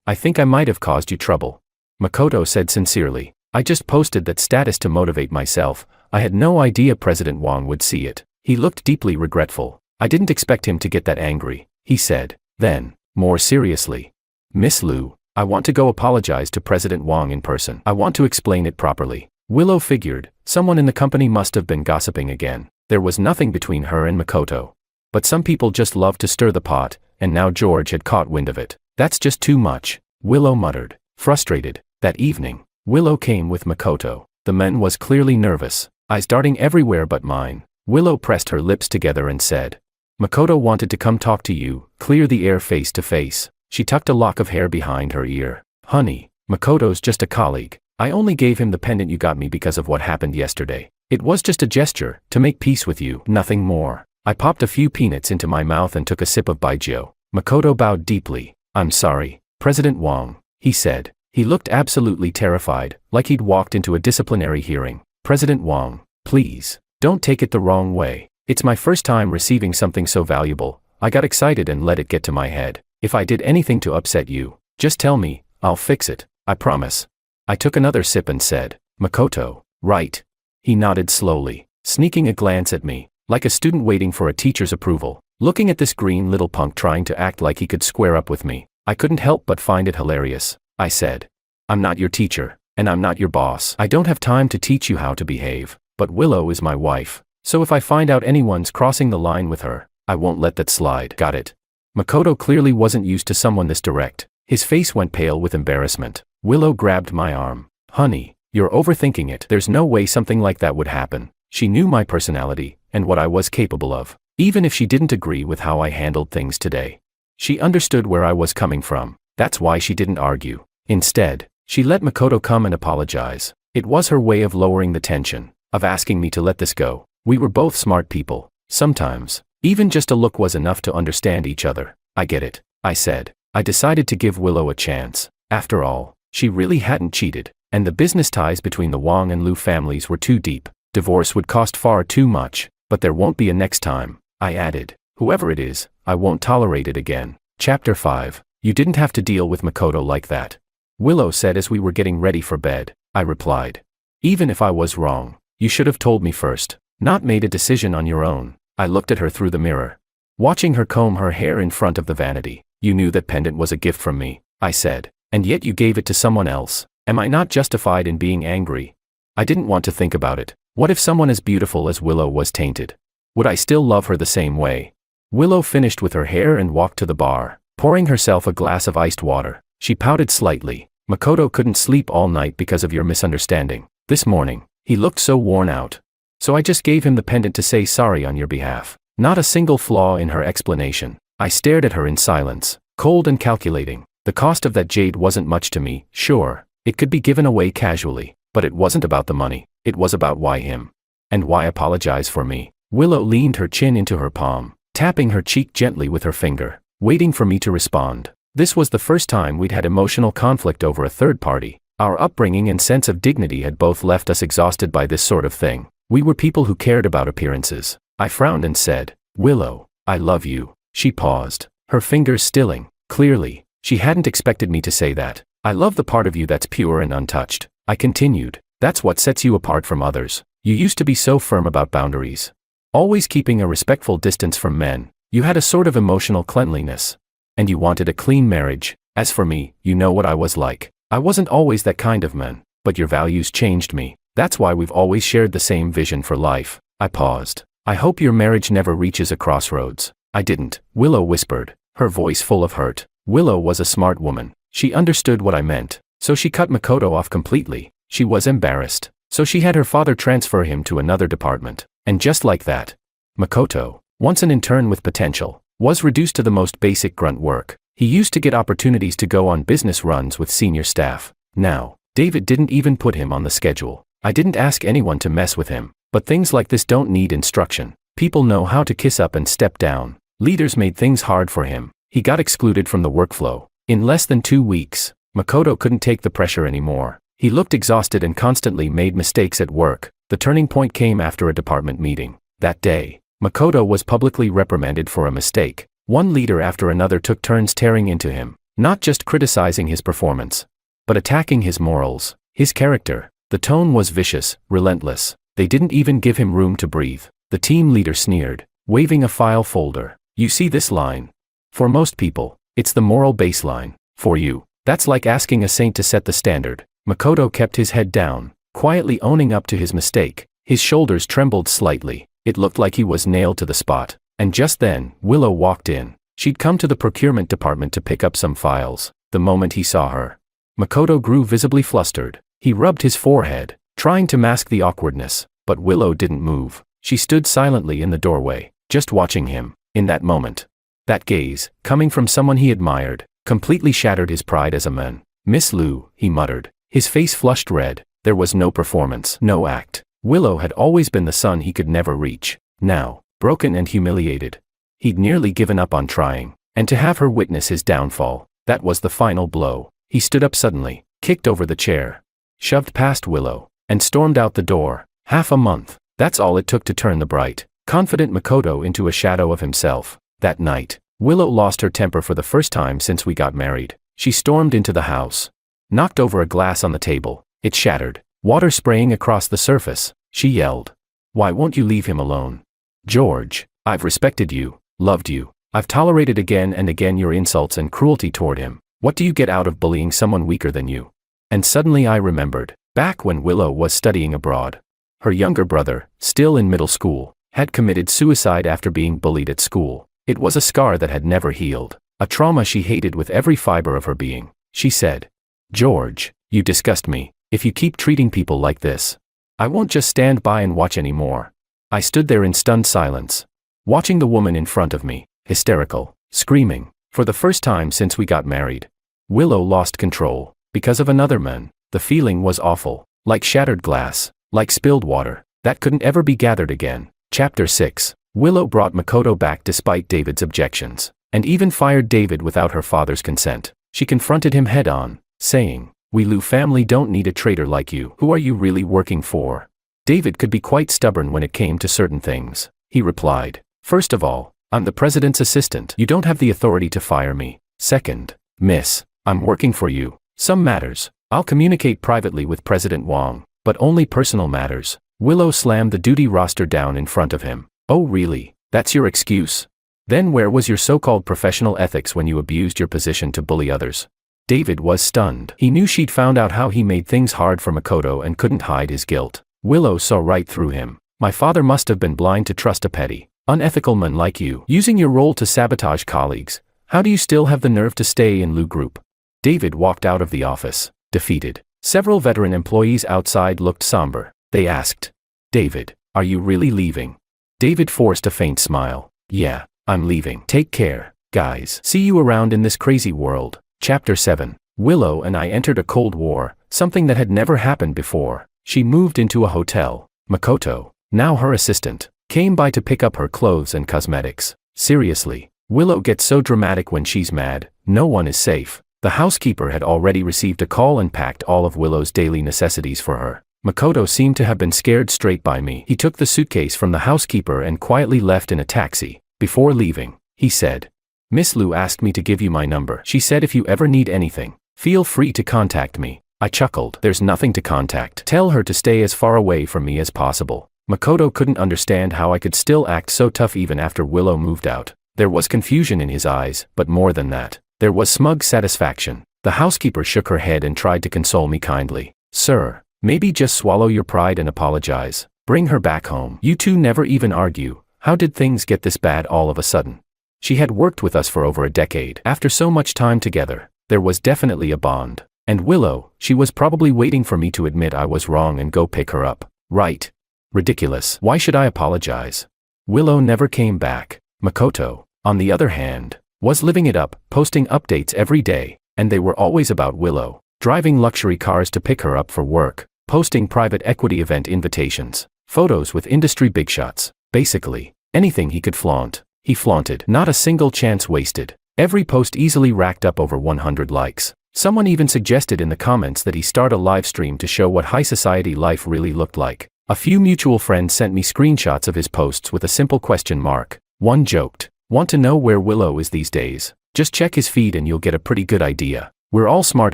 I think I might have caused you trouble," Makoto said sincerely. "I just posted that status to motivate myself. I had no idea President Wang would see it." He looked deeply regretful. "I didn't expect him to get that angry," he said. Then, more seriously, "Miss Lu, I want to go apologize to President Wang in person. I want to explain it properly." Willow figured, someone in the company must have been gossiping again. There was nothing between her and Makoto. But some people just love to stir the pot, and now George had caught wind of it. "That's just too much," Willow muttered, frustrated. That evening, Willow came with Makoto. The man was clearly nervous, eyes darting everywhere but mine. Willow pressed her lips together and said, "Makoto wanted to come talk to you, clear the air face to face." She tucked a lock of hair behind her ear. "Honey, Makoto's just a colleague. I only gave him the pendant you got me because of what happened yesterday. It was just a gesture, to make peace with you, nothing more." I popped a few peanuts into my mouth and took a sip of baijiu. Makoto bowed deeply. "I'm sorry, President Wang," he said. He looked absolutely terrified, like he'd walked into a disciplinary hearing. President Wang, please, don't take it the wrong way. It's my first time receiving something so valuable. I got excited and let it get to my head. If I did anything to upset you, just tell me, I'll fix it, I promise. I took another sip and said, Makoto, right? He nodded slowly, sneaking a glance at me, like a student waiting for a teacher's approval. Looking at this green little punk trying to act like he could square up with me, I couldn't help but find it hilarious. I said, I'm not your teacher, and I'm not your boss. I don't have time to teach you how to behave, but Willow is my wife, so if I find out anyone's crossing the line with her, I won't let that slide. Got it? Makoto clearly wasn't used to someone this direct. His face went pale with embarrassment. Willow grabbed my arm. Honey, you're overthinking it. There's no way something like that would happen. She knew my personality, and what I was capable of, even if she didn't agree with how I handled things today. She understood where I was coming from. That's why she didn't argue. Instead, she let Makoto come and apologize. It was her way of lowering the tension, of asking me to let this go. We were both smart people. Sometimes, even just a look was enough to understand each other. I get it, I said. I decided to give Willow a chance. After all, she really hadn't cheated, and the business ties between the Wang and Liu families were too deep. Divorce would cost far too much, but there won't be a next time, I added. Whoever it is, I won't tolerate it again. Chapter 5. You didn't have to deal with Makoto like that. Willow said as we were getting ready for bed. I replied. Even if I was wrong, you should have told me first, not made a decision on your own. I looked at her through the mirror, watching her comb her hair in front of the vanity. You knew that pendant was a gift from me, I said, and yet you gave it to someone else. Am I not justified in being angry? I didn't want to think about it. What if someone as beautiful as Willow was tainted? Would I still love her the same way? Willow finished with her hair and walked to the bar, pouring herself a glass of iced water. She pouted slightly. Makoto couldn't sleep all night because of your misunderstanding. This morning, he looked so worn out. So I just gave him the pendant to say sorry on your behalf. Not a single flaw in her explanation. I stared at her in silence, cold and calculating. The cost of that jade wasn't much to me. Sure, it could be given away casually, but it wasn't about the money. It was about why him. And why apologize for me? Willow leaned her chin into her palm, tapping her cheek gently with her finger, waiting for me to respond. This was the first time we'd had emotional conflict over a third party. Our upbringing and sense of dignity had both left us exhausted by this sort of thing. We were people who cared about appearances. I frowned and said, Willow, I love you. She paused, her fingers stilling. Clearly, she hadn't expected me to say that. I love the part of you that's pure and untouched. I continued. That's what sets you apart from others. You used to be so firm about boundaries, always keeping a respectful distance from men. You had a sort of emotional cleanliness. And you wanted a clean marriage. As for me, you know what I was like. I wasn't always that kind of man, but your values changed me. That's why we've always shared the same vision for life. I paused. I hope your marriage never reaches a crossroads. I didn't, Willow whispered, her voice full of hurt. Willow was a smart woman. She understood what I meant. So she cut Makoto off completely. She was embarrassed. So she had her father transfer him to another department. And just like that, Makoto, once an intern with potential, was reduced to the most basic grunt work. He used to get opportunities to go on business runs with senior staff. Now, David didn't even put him on the schedule. I didn't ask anyone to mess with him, but things like this don't need instruction. People know how to kiss up and step down. Leaders made things hard for him. He got excluded from the workflow. In less than 2 weeks, Makoto couldn't take the pressure anymore. He looked exhausted and constantly made mistakes at work. The turning point came after a department meeting. That day, Makoto was publicly reprimanded for a mistake. One leader after another took turns tearing into him, not just criticizing his performance, but attacking his morals, his character. The tone was vicious, relentless. They didn't even give him room to breathe. The team leader sneered, waving a file folder. You see this line? For most people, it's the moral baseline. For you, that's like asking a saint to set the standard. Makoto kept his head down, quietly owning up to his mistake. His shoulders trembled slightly. It looked like he was nailed to the spot. And just then, Willow walked in. She'd come to the procurement department to pick up some files. The moment he saw her, Makoto grew visibly flustered. He rubbed his forehead, trying to mask the awkwardness, but Willow didn't move. She stood silently in the doorway, just watching him. In that moment, that gaze, coming from someone he admired, completely shattered his pride as a man. Miss Liu, he muttered. His face flushed red. There was no performance, no act. Willow had always been the son he could never reach. Now, broken and humiliated, he'd nearly given up on trying. And to have her witness his downfall, that was the final blow. He stood up suddenly, kicked over the chair, shoved past Willow, and stormed out the door. Half a month. That's all it took to turn the bright, confident Makoto into a shadow of himself. That night, Willow lost her temper for the first time since we got married. She stormed into the house, knocked over a glass on the table. It shattered, water spraying across the surface. She yelled, "Why won't you leave him alone? George, I've respected you, loved you. I've tolerated again and again your insults and cruelty toward him. What do you get out of bullying someone weaker than you?" And suddenly I remembered, back when Willow was studying abroad. Her younger brother, still in middle school, had committed suicide after being bullied at school. It was a scar that had never healed, a trauma she hated with every fiber of her being. She said, "George, you disgust me. If you keep treating people like this, I won't just stand by and watch anymore." I stood there in stunned silence, watching the woman in front of me, hysterical, screaming. For the first time since we got married, Willow lost control, because of another man. The feeling was awful, like shattered glass, like spilled water, that couldn't ever be gathered again. Chapter 6. Willow brought Makoto back despite David's objections, and even fired David without her father's consent. She confronted him head-on, saying, "We Lu family don't need a traitor like you. Who are you really working for?" David could be quite stubborn when it came to certain things. He replied, "First of all, I'm the president's assistant. You don't have the authority to fire me. Second, miss, I'm working for you. Some matters, I'll communicate privately with President Wang, but only personal matters." Willow slammed the duty roster down in front of him. "Oh really? That's your excuse? Then where was your so-called professional ethics when you abused your position to bully others?" David was stunned. He knew she'd found out how he made things hard for Makoto and couldn't hide his guilt. Willow saw right through him. "My father must have been blind to trust a petty, unethical man like you, using your role to sabotage colleagues. How do you still have the nerve to stay in Lu Group?" David walked out of the office, defeated. Several veteran employees outside looked somber. They asked, "David, are you really leaving?" David forced a faint smile. "Yeah, I'm leaving. Take care, guys. See you around in this crazy world." Chapter 7. Willow and I entered a cold war, something that had never happened before. She moved into a hotel. Makoto, now her assistant, came by to pick up her clothes and cosmetics. Seriously, Willow gets so dramatic when she's mad. No one is safe. The housekeeper had already received a call and packed all of Willow's daily necessities for her. Makoto seemed to have been scared straight by me. He took the suitcase from the housekeeper and quietly left in a taxi. Before leaving, he said, "Miss Lu asked me to give you my number. She said if you ever need anything, feel free to contact me." I chuckled. "There's nothing to contact. Tell her to stay as far away from me as possible." Makoto couldn't understand how I could still act so tough even after Willow moved out. There was confusion in his eyes, but more than that, there was smug satisfaction. The housekeeper shook her head and tried to console me kindly. "Sir, maybe just swallow your pride and apologize. Bring her back home. You two never even argue. How did things get this bad all of a sudden?" She had worked with us for over a decade. After so much time together, there was definitely a bond. And Willow, she was probably waiting for me to admit I was wrong and go pick her up. Right? Ridiculous. Why should I apologize? Willow never came back. Makoto, on the other hand, was living it up, posting updates every day, and they were always about Willow, driving luxury cars to pick her up for work, posting private equity event invitations, photos with industry big shots. Basically, anything he could flaunt, he flaunted. Not a single chance wasted. Every post easily racked up over 100 likes. Someone even suggested in the comments that he start a live stream to show what high society life really looked like. A few mutual friends sent me screenshots of his posts with a simple question mark. One joked, "Want to know where Willow is these days? Just check his feed and you'll get a pretty good idea." We're all smart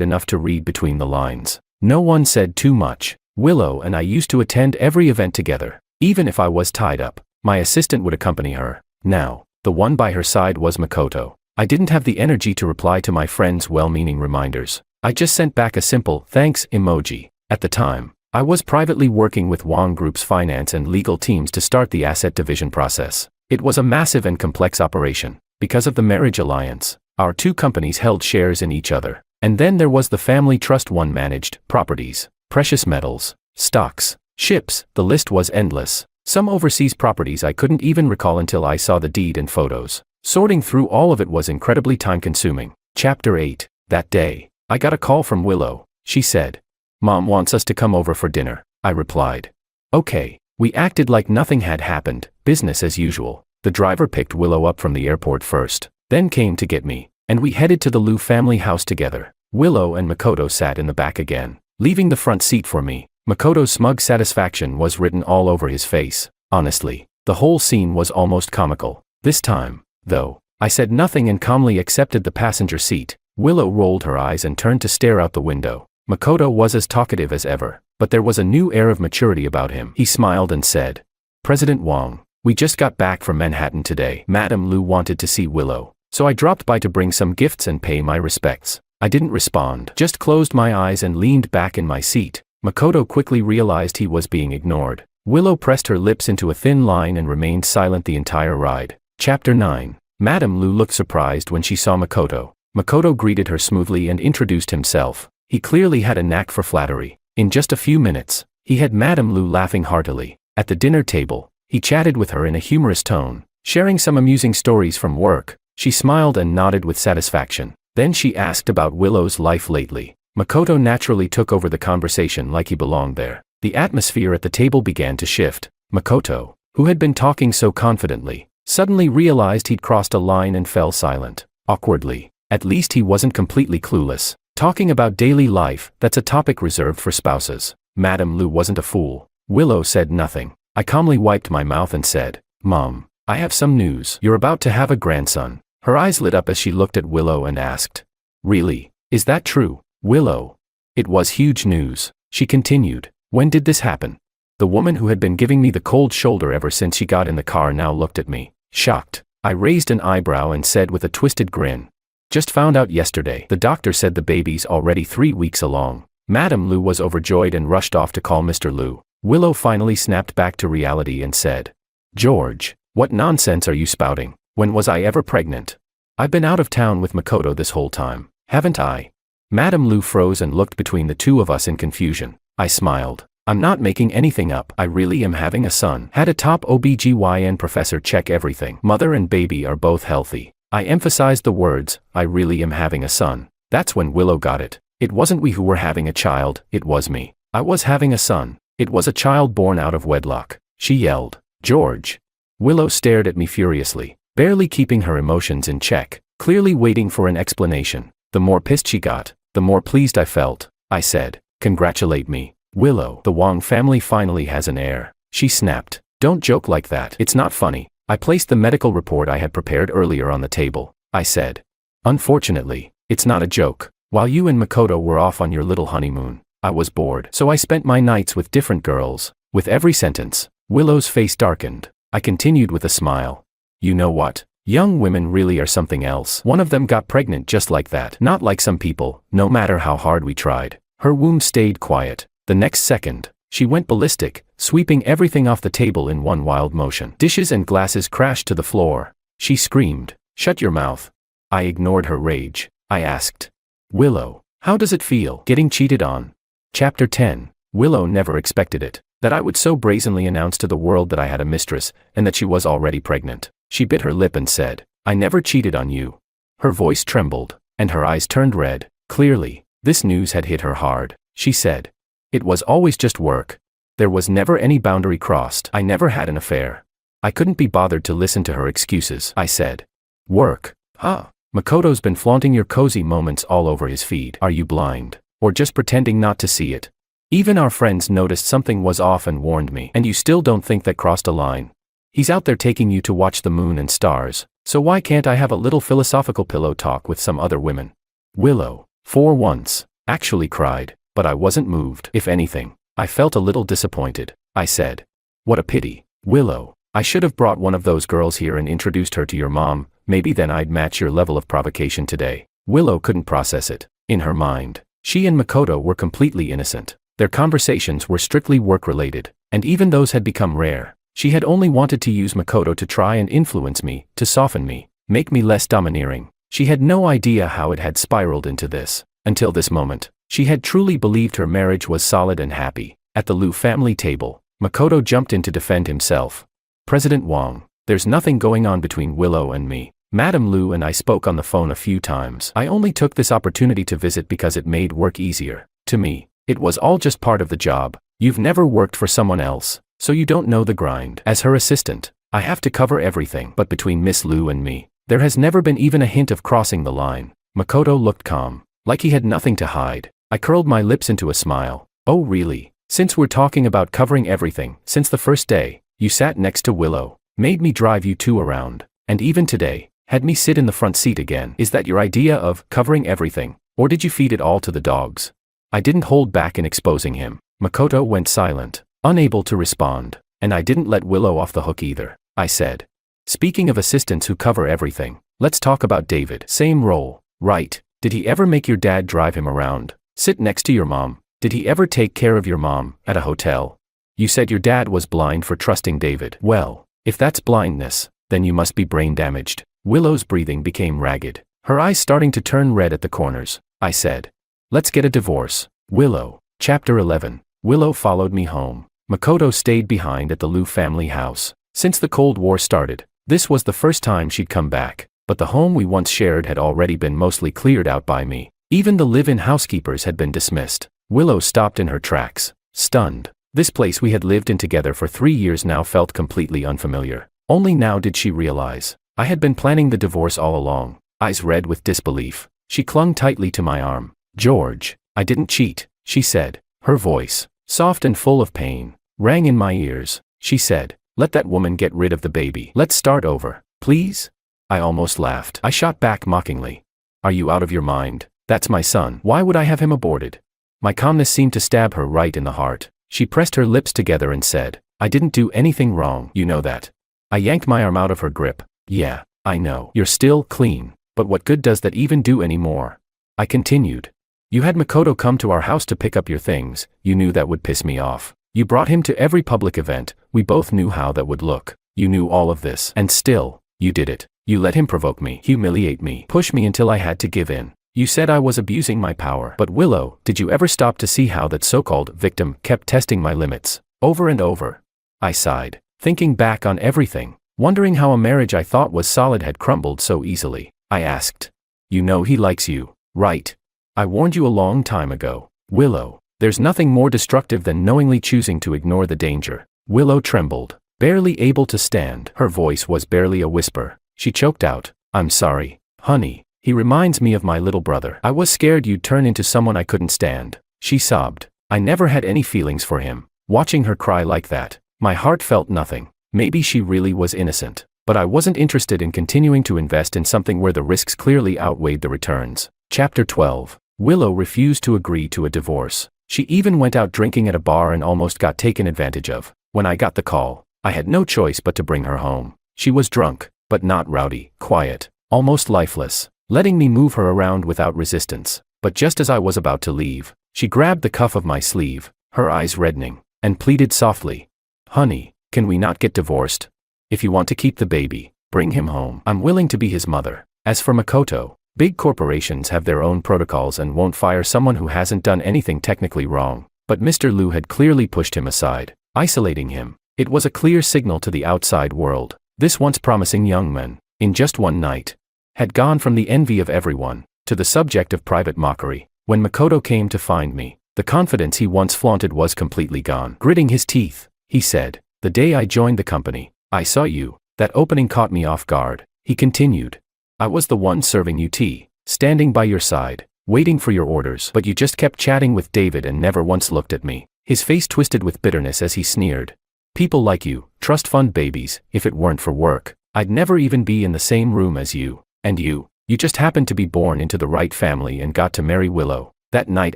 enough to read between the lines. No one said too much. Willow and I used to attend every event together. Even if I was tied up, my assistant would accompany her. Now, the one by her side was Makoto. I didn't have the energy to reply to my friends' well-meaning reminders. I just sent back a simple thanks emoji. At the time, I was privately working with Wang Group's finance and legal teams to start the asset division process. It was a massive and complex operation. Because of the marriage alliance, our two companies held shares in each other. And then there was the family trust one managed properties, precious metals, stocks, ships. The list was endless. Some overseas properties I couldn't even recall until I saw the deed and photos. Sorting through all of it was incredibly time-consuming. Chapter 8. That day, I got a call from Willow. She said, "Mom wants us to come over for dinner." I replied, "Okay." We acted like nothing had happened, business as usual. The driver picked Willow up from the airport first, then came to get me, and we headed to the Lu family house together. Willow and Makoto sat in the back again, leaving the front seat for me. Makoto's smug satisfaction was written all over his face. Honestly, the whole scene was almost comical. This time, though, I said nothing and calmly accepted the passenger seat. Willow rolled her eyes and turned to stare out the window. Makoto was as talkative as ever, but there was a new air of maturity about him. He smiled and said, "President Wong, we just got back from Manhattan today. Madam Lu wanted to see Willow, so I dropped by to bring some gifts and pay my respects." I didn't respond, just closed my eyes and leaned back in my seat. Makoto quickly realized he was being ignored. Willow pressed her lips into a thin line and remained silent the entire ride. Chapter 9. Madam Lu looked surprised when she saw Makoto. Makoto greeted her smoothly and introduced himself. He clearly had a knack for flattery. In just a few minutes, he had Madam Lu laughing heartily. At the dinner table, he chatted with her in a humorous tone, sharing some amusing stories from work. She smiled and nodded with satisfaction. Then she asked about Willow's life lately. Makoto naturally took over the conversation like he belonged there. The atmosphere at the table began to shift. Makoto, who had been talking so confidently, suddenly realized he'd crossed a line and fell silent. Awkwardly. At least he wasn't completely clueless. Talking about daily life, that's a topic reserved for spouses. Madam Lu wasn't a fool. Willow said nothing. I calmly wiped my mouth and said, "Mom, I have some news. You're about to have a grandson." Her eyes lit up as she looked at Willow and asked, "Really? Is that true, Willow?" It was huge news. She continued, "When did this happen?" The woman who had been giving me the cold shoulder ever since she got in the car now looked at me, shocked. I raised an eyebrow and said with a twisted grin, "Just found out yesterday. The doctor said the baby's already 3 weeks along." Madam Lu was overjoyed and rushed off to call Mr. Lu. Willow finally snapped back to reality and said, "George, what nonsense are you spouting? When was I ever pregnant? I've been out of town with Makoto this whole time, haven't I?" Madam Lu froze and looked between the two of us in confusion. I smiled. "I'm not making anything up. I really am having a son." Had a top OBGYN professor check everything. Mother and baby are both healthy. I emphasized the words, "I really am having a son." That's when Willow got it. It wasn't we who were having a child, it was me. I was having a son. It was a child born out of wedlock. She yelled, "George!" Willow stared at me furiously, barely keeping her emotions in check, clearly waiting for an explanation. The more pissed she got, the more pleased I felt. I said, "Congratulate me, Willow. The Wong family finally has an heir." She snapped, "Don't joke like that. It's not funny." I placed the medical report I had prepared earlier on the table. I said, "Unfortunately, it's not a joke. While you and Makoto were off on your little honeymoon, I was bored. So I spent my nights with different girls." With every sentence, Willow's face darkened. I continued with a smile. "You know what? Young women really are something else. One of them got pregnant just like that. Not like some people, no matter how hard we tried." Her womb stayed quiet. The next second, she went ballistic, sweeping everything off the table in one wild motion. Dishes and glasses crashed to the floor. She screamed, "Shut your mouth." I ignored her rage. I asked, "Willow, how does it feel, getting cheated on?" Chapter 10. Willow never expected it, that I would so brazenly announce to the world that I had a mistress, and that she was already pregnant. She bit her lip and said, "I never cheated on you." Her voice trembled, and her eyes turned red. Clearly, this news had hit her hard. She said, "It was always just work. There was never any boundary crossed. I never had an affair." I couldn't be bothered to listen to her excuses. I said, "Work? Huh? Makoto's been flaunting your cozy moments all over his feed. Are you blind? Or just pretending not to see it? Even our friends noticed something was off and warned me. And you still don't think that crossed a line? He's out there taking you to watch the moon and stars, so why can't I have a little philosophical pillow talk with some other women?" Willow, for once, actually cried, but I wasn't moved. If anything, I felt a little disappointed. I said, "What a pity, Willow. I should have brought one of those girls here and introduced her to your mom. Maybe then I'd match your level of provocation today." Willow couldn't process it. In her mind, she and Makoto were completely innocent. Their conversations were strictly work-related, and even those had become rare. She had only wanted to use Makoto to try and influence me, to soften me, make me less domineering. She had no idea how it had spiraled into this. Until this moment, she had truly believed her marriage was solid and happy. At the Lu family table, Makoto jumped in to defend himself. "President Wong, there's nothing going on between Willow and me. Madam Lu and I spoke on the phone a few times. I only took this opportunity to visit because it made work easier. To me, it was all just part of the job. You've never worked for someone else, so you don't know the grind. As her assistant, I have to cover everything. But between Miss Lu and me, there has never been even a hint of crossing the line." Makoto looked calm. like he had nothing to hide. I curled my lips into a smile. Oh really? Since we're talking about covering everything, since the first day, you sat next to Willow, made me drive you two around, and even today, had me sit in the front seat again. Is that your idea of covering everything, or did you feed it all to the dogs? I didn't hold back in exposing him. Makoto went silent, unable to respond, and I didn't let Willow off the hook either. I said, speaking of assistants who cover everything, let's talk about David. Same role, right? Did he ever make your dad drive him around? Sit next to your mom? Did he ever take care of your mom at a hotel? You said your dad was blind for trusting David. Well, if that's blindness, then you must be brain damaged. Willow's breathing became ragged, her eyes starting to turn red at the corners. I said, let's get a divorce. Willow. Chapter 11. Willow followed me home. Makoto stayed behind at the Liu family house. Since the Cold War started, this was the first time she'd come back, but the home we once shared had already been mostly cleared out by me. Even the live-in housekeepers had been dismissed. Willow stopped in her tracks, stunned. This place we had lived in together for 3 years now felt completely unfamiliar. Only now did she realize I had been planning the divorce all along. Eyes red with disbelief, she clung tightly to my arm. George, I didn't cheat, she said. Her voice, soft and full of pain, rang in my ears. She said, let that woman get rid of the baby. Let's start over, please? I almost laughed. I shot back mockingly. Are you out of your mind? That's my son. Why would I have him aborted? My calmness seemed to stab her right in the heart. She pressed her lips together and said, I didn't do anything wrong, you know that. I yanked my arm out of her grip. Yeah, I know. You're still clean, but what good does that even do anymore? I continued. You had Makoto come to our house to pick up your things. You knew that would piss me off. You brought him to every public event. We both knew how that would look. You knew all of this, and still, you did it. You let him provoke me, humiliate me, push me until I had to give in. You said I was abusing my power. But Willow, did you ever stop to see how that so-called victim kept testing my limits, over and over? I sighed, thinking back on everything, wondering how a marriage I thought was solid had crumbled so easily. I asked, you know he likes you, right? I warned you a long time ago. Willow, there's nothing more destructive than knowingly choosing to ignore the danger. Willow trembled, barely able to stand. Her voice was barely a whisper. She choked out, I'm sorry, honey. He reminds me of my little brother. I was scared you'd turn into someone I couldn't stand. She sobbed. I never had any feelings for him. Watching her cry like that, my heart felt nothing. Maybe she really was innocent, but I wasn't interested in continuing to invest in something where the risks clearly outweighed the returns. Chapter 12. Willow refused to agree to a divorce. She even went out drinking at a bar and almost got taken advantage of. When I got the call, I had no choice but to bring her home. She was drunk, but not rowdy, quiet, almost lifeless, letting me move her around without resistance. But just as I was about to leave, she grabbed the cuff of my sleeve, her eyes reddening, and pleaded softly, honey, can we not get divorced? If you want to keep the baby, bring him home. I'm willing to be his mother. As for Makoto, big corporations have their own protocols and won't fire someone who hasn't done anything technically wrong. But Mr. Liu had clearly pushed him aside, isolating him. It was a clear signal to the outside world. This once promising young man, in just one night, had gone from the envy of everyone, to the subject of private mockery. When Makoto came to find me, the confidence he once flaunted was completely gone. Gritting his teeth, he said, the day I joined the company, I saw you. That opening caught me off guard. He continued. I was the one serving you tea, standing by your side, waiting for your orders. But you just kept chatting with David and never once looked at me. His face twisted with bitterness as he sneered. People like you, trust fund babies. If it weren't for work, I'd never even be in the same room as you. And you just happened to be born into the right family and got to marry Willow. That night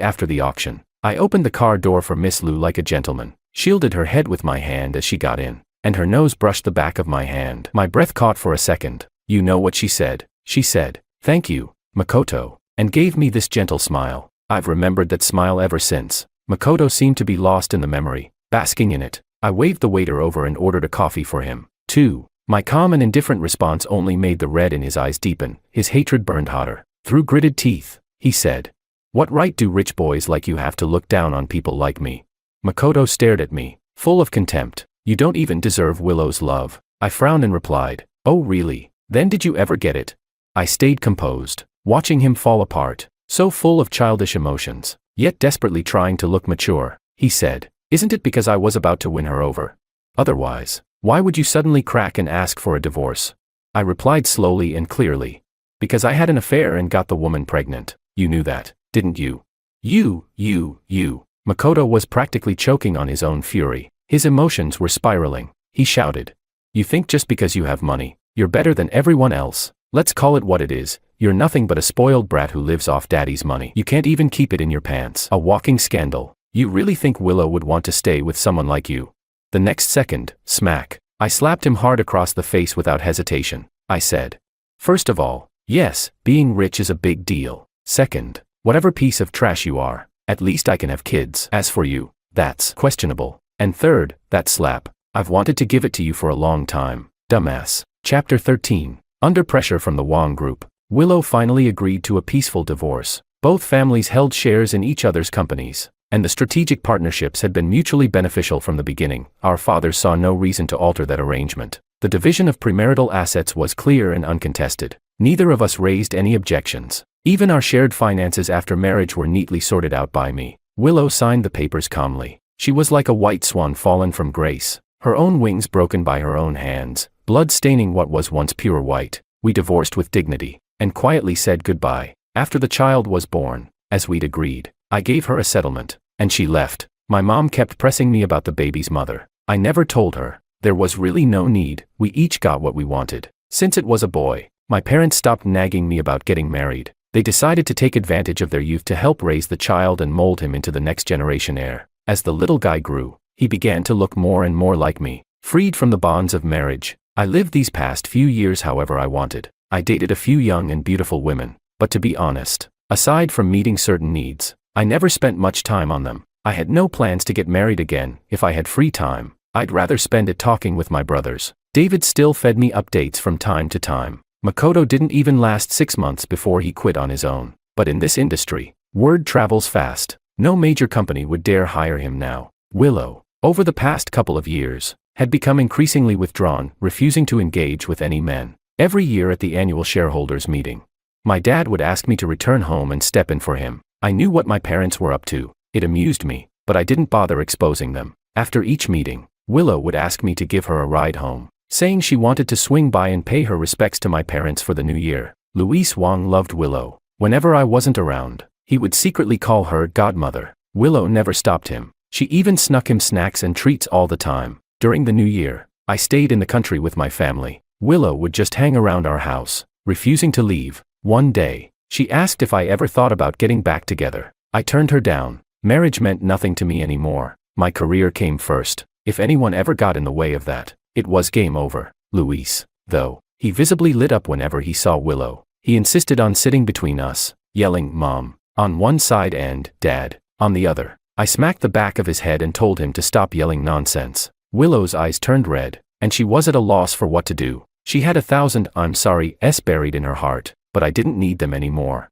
after the auction, I opened the car door for Miss Liu like a gentleman, shielded her head with my hand as she got in, and her nose brushed the back of my hand. My breath caught for a second. You know what she said? She said, thank you, Makoto, and gave me this gentle smile. I've remembered that smile ever since. Makoto seemed to be lost in the memory, basking in it. I waved the waiter over and ordered a coffee for him, too. My calm and indifferent response only made the red in his eyes deepen. His hatred burned hotter. Through gritted teeth, he said, what right do rich boys like you have to look down on people like me? Makoto stared at me, full of contempt. You don't even deserve Willow's love. I frowned and replied, oh really? Then did you ever get it? I stayed composed, watching him fall apart, so full of childish emotions, yet desperately trying to look mature. He said, isn't it because I was about to win her over? Otherwise, why would you suddenly crack and ask for a divorce? I replied slowly and clearly. Because I had an affair and got the woman pregnant. You knew that. didn't you? You. Makoto was practically choking on his own fury. His emotions were spiraling. He shouted. You think just because you have money, you're better than everyone else? Let's call it what it is. You're nothing but a spoiled brat who lives off daddy's money. You can't even keep it in your pants. A walking scandal. You really think Willow would want to stay with someone like you? The next second, smack. I slapped him hard across the face without hesitation. I said. First of all, yes, being rich is a big deal. Second, whatever piece of trash you are, at least I can have kids. As for you, that's questionable. And third, that slap. I've wanted to give it to you for a long time. Dumbass. Chapter 13. Under pressure from the Wong Group, Willow finally agreed to a peaceful divorce. Both families held shares in each other's companies, and the strategic partnerships had been mutually beneficial from the beginning. Our fathers saw no reason to alter that arrangement. The division of premarital assets was clear and uncontested. Neither of us raised any objections. Even our shared finances after marriage were neatly sorted out by me. Willow signed the papers calmly. She was like a white swan fallen from grace, her own wings broken by her own hands, blood staining what was once pure white. We divorced with dignity, and quietly said goodbye. After the child was born, as we'd agreed, I gave her a settlement, and she left. My mom kept pressing me about the baby's mother. I never told her. There was really no need. We each got what we wanted. Since it was a boy, my parents stopped nagging me about getting married. They decided to take advantage of their youth to help raise the child and mold him into the next generation heir. As the little guy grew, he began to look more and more like me. Freed from the bonds of marriage, I lived these past few years however I wanted. I dated a few young and beautiful women, but to be honest, aside from meeting certain needs, I never spent much time on them. I had no plans to get married again. If I had free time, I'd rather spend it talking with my brothers. David still fed me updates from time to time. Makoto didn't even last 6 months before he quit on his own. But in this industry, word travels fast. No major company would dare hire him now. Willow, over the past couple of years, had become increasingly withdrawn, refusing to engage with any men. Every year at the annual shareholders meeting, my dad would ask me to return home and step in for him. I knew what my parents were up to. It amused me, but I didn't bother exposing them. After each meeting, Willow would ask me to give her a ride home, saying she wanted to swing by and pay her respects to my parents for the new year. Luis Wong loved Willow. Whenever I wasn't around, he would secretly call her godmother. Willow never stopped him. She even snuck him snacks and treats all the time. During the new year, I stayed in the country with my family. Willow would just hang around our house, refusing to leave. One day, she asked if I ever thought about getting back together. I turned her down. Marriage meant nothing to me anymore. My career came first. If anyone ever got in the way of that, it was game over. Luis, though, he visibly lit up whenever he saw Willow. He insisted on sitting between us, yelling "Mom" on one side and "Dad" on the other. I smacked the back of his head and told him to stop yelling nonsense. Willow's eyes turned red, and she was at a loss for what to do. She had 1,000 "I'm sorry" buried in her heart, but I didn't need them anymore.